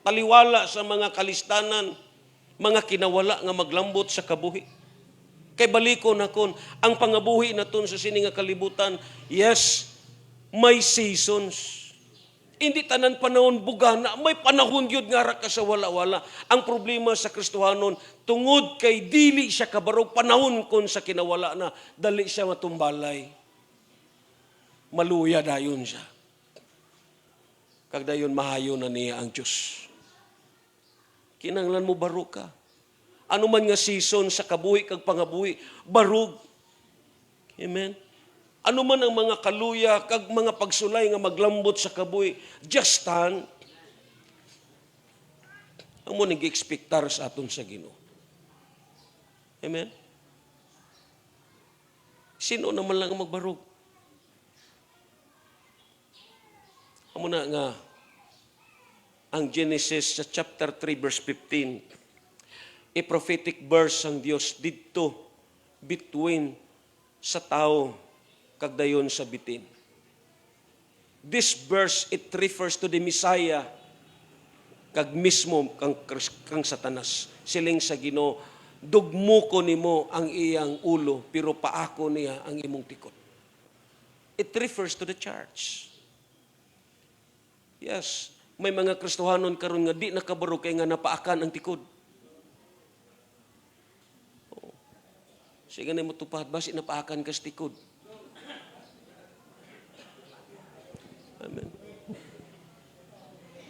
Taliwala sa mga kalistanan, mga kinawala nga maglambot sa kabuhi. Kay baliko na kon, ang pangabuhi na ton sa sini nga kalibutan, yes, may seasons. Hindi tanan panahon bugana, may panahon yun nga ra ka sa wala-wala. Ang problema sa Kristohanon, tungod kay dili siya kabarog, panahon kon sa kinawala na, dali siya matumbalay. Maluya dayon siya. Kag dayon mahayo na niya ang Diyos. Kinanglan mo barog ka. Ano man nga season sa kabuhi kag pangabuhi, barog. Amen. Ano man ang mga kaluya kag mga pagsulay nga maglambot sa kabuhi, just stand. Amo nag-expectar sa aton sa Ginoo. Amen. Sino naman lang ang magbarog? Amo na nga ang Genesis sa chapter 3 verse 15. A prophetic verse ang Dios didto between sa tao kag dayon sa bitin. This verse, it refers to the Messiah kag mismo kang Satanas. Siling sa Ginoo, dugmo ko nimo ang iyang ulo pero paako niya ang imong tikot. It refers to the church. Yes, may mga Kristohanon karon nga di nakabarog kay nga napaakan ang tikod. Sige na mo tupad, basi napaakan ka sa tikod. Amen.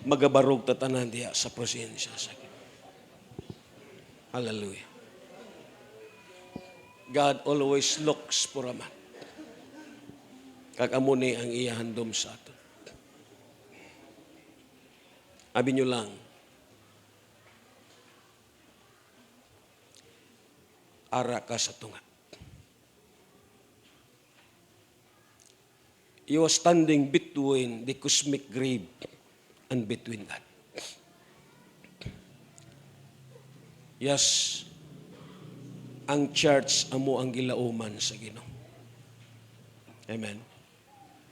Magabarog tatanan diya sa presensya sa Ginoo. Hallelujah. God always looks for a man. Kag amo ni ang iya handom sa aton. Abi nyo lang, ara ka sa tunga. You are standing between the cosmic grave and between God. Yes, ang church amo ang gilauman sa Ginoo. Amen.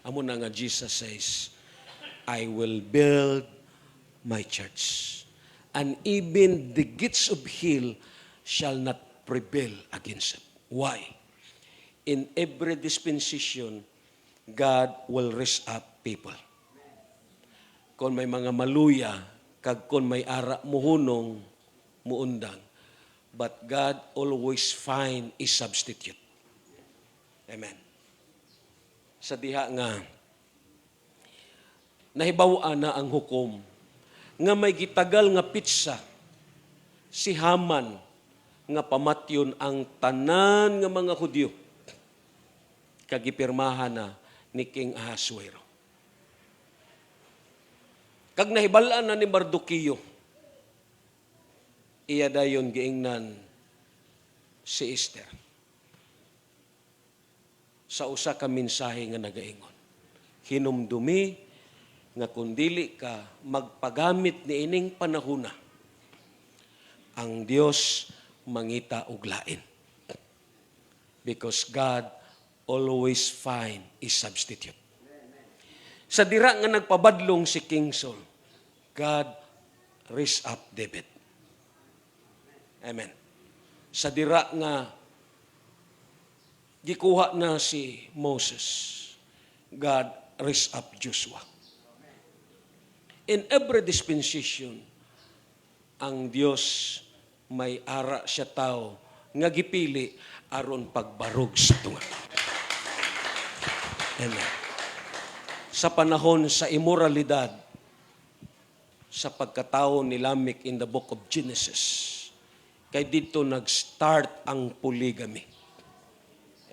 Amo na nga Jesus says, I will build my church, and even the gates of hell shall not prevail against it. Why? In every dispensation, God will raise up people. Kung may mga maluya, kag kung may ara muhunong, muundang, but God always find a substitute. Amen. Sa diha nga, nahibaw-an na ang hukom, nga may gitagal nga pitsa, si Haman, nga pamatyon ang tanan nga mga Hudyo, kagipirmahan na ni King Ahasuero. Kag nahibalaan na ni Mardoqueo, iya dayon giingnan si Esther sa usa ka mensahe nga nagaingon. Hinumdumi nga kung dili ka magpagamit ni ining panahona, ang Dios mangita og lain. Because God always find a substitute. Sa dira nga nagpabadlong si King Saul, God raised up David. Amen. Sa dira nga gikuha na si Moses, God raised up Joshua. In every dispensation, ang Dios may ara siya tao nga gipili aron pagbarog sa tunga. Amen. Sa panahon sa immoralidad, sa pagkatao ni Lamech in the book of Genesis, kay dito nag-start ang polygamy.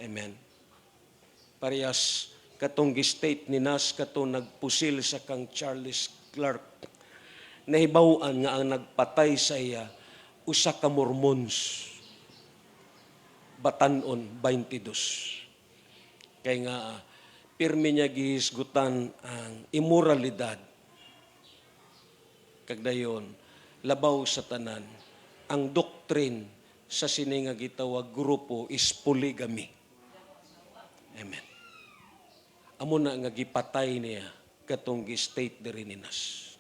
Amen. Parehas katong gi-state ni Nas katong nagpusil sa kang Charles Clark, nahibaw-an nga ang nagpatay sa iya usa ka Mormons, Batanon 22. Kay nga pirmi niya gihisgutan ang immoralidad. Kag dayon labaw sa tanan, ang doctrine sa sini nga gitawag grupo is polygamy. Amen. Amo na nga gipatay niya katong gi-state diri ninas.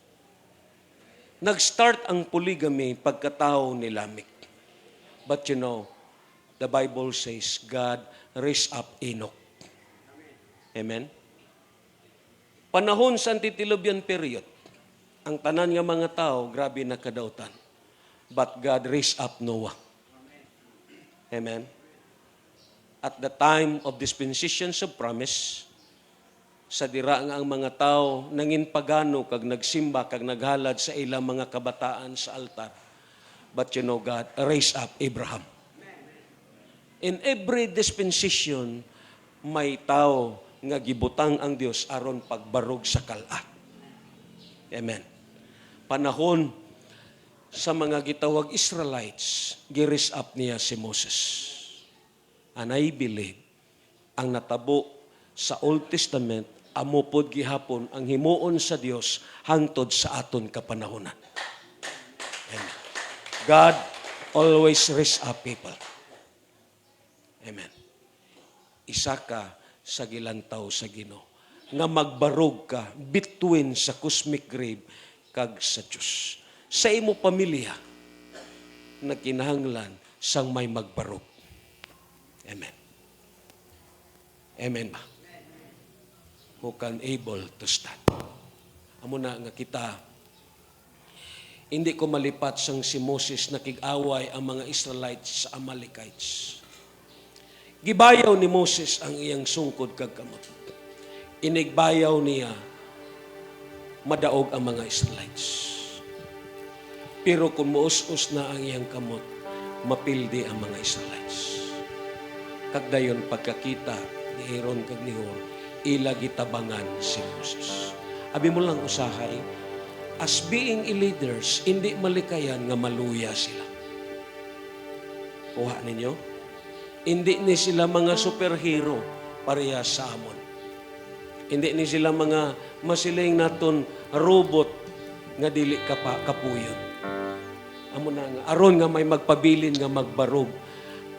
Nag-start ang polygamy pagkatao ni Lamech. But you know, the Bible says God raised up Enoch. Amen? Panahon sa antediluvian period, ang tanan nga mga tao, grabe na kadautan. But God raised up Noah. Amen? At the time of dispensations of promise, sa dira nga ang mga tao nangin pagano kag nagsimba kag naghalad sa ilang mga kabataan sa altar. But you know, God raised up Abraham. In every dispensation, may tao nga gibutang ang Dios aron pagbarog sa kal-at. Amen. Panahon sa mga gitawag Israelites, gi-raise up niya si Moses. And I believe, ang natabo sa Old Testament, amo pod gihapon ang himuon sa Dios hangtod sa aton kapanahonan. Amen. God always raise up people. Amen. Isa ka sa gilantaw sa Ginoo nga magbarog ka between sa cosmic grave kag sa Dios. Sa imo pamilya na kinahanglan sang may magbarog. Amen. Amen ba? Who can able to stand. Amo na nga kita, hindi ko malipat sang si Moses nakig-away ang mga Israelites sa Amalekites. Gibayaw ni Moses ang iyang sungkod kag kamot. Inigbayaw niya madaog ang mga Israelites. Pero kung muus-us na ang iyang kamot, mapildi ang mga Israelites. Kagdayon pagkakita ni Aaron kag ni Hur, ila gitabangan si Moses. Abi mo lang usahay, as being leaders, hindi malikayan nga maluya sila. Kuha ninyo? Hindi ni sila mga superhero pareha sa amon. Hindi ni sila mga masiling naton robot nga dili kapuyon. Amo na nga, aron nga may magpabilin nga magbarog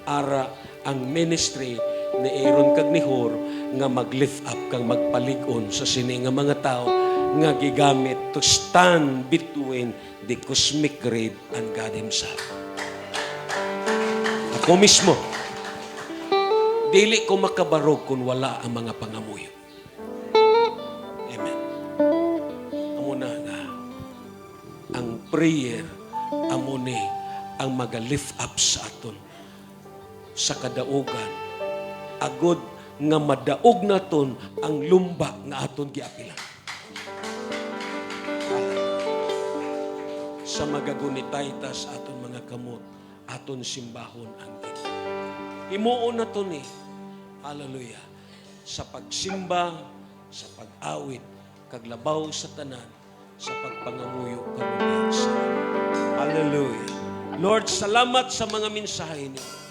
ara ang ministry ni Aaron kag ni Hur nga mag-lift up kang magpalig-on sa sini nga mga tao nga gigamit to stand between the cosmic grave and God Himself. Ako mismo, dili ko makabarog kung wala ang mga pangamuyo. Amen. Amo na nga, ang prayer, amo ni ang mag-lift up sa aton sa kadaugan. Agod nga madaog naton ang lumba nga aton giapilan. Sa magagunitay ta sa aton mga kamot, aton simbahon ang Ginoo. Himuon naton ni, hallelujah, sa pagsimba, sa pag-awit, kaglabaw sa tanan, sa pagpangamuyo karon sa. Hallelujah. Lord, salamat sa mga mensahe niyo.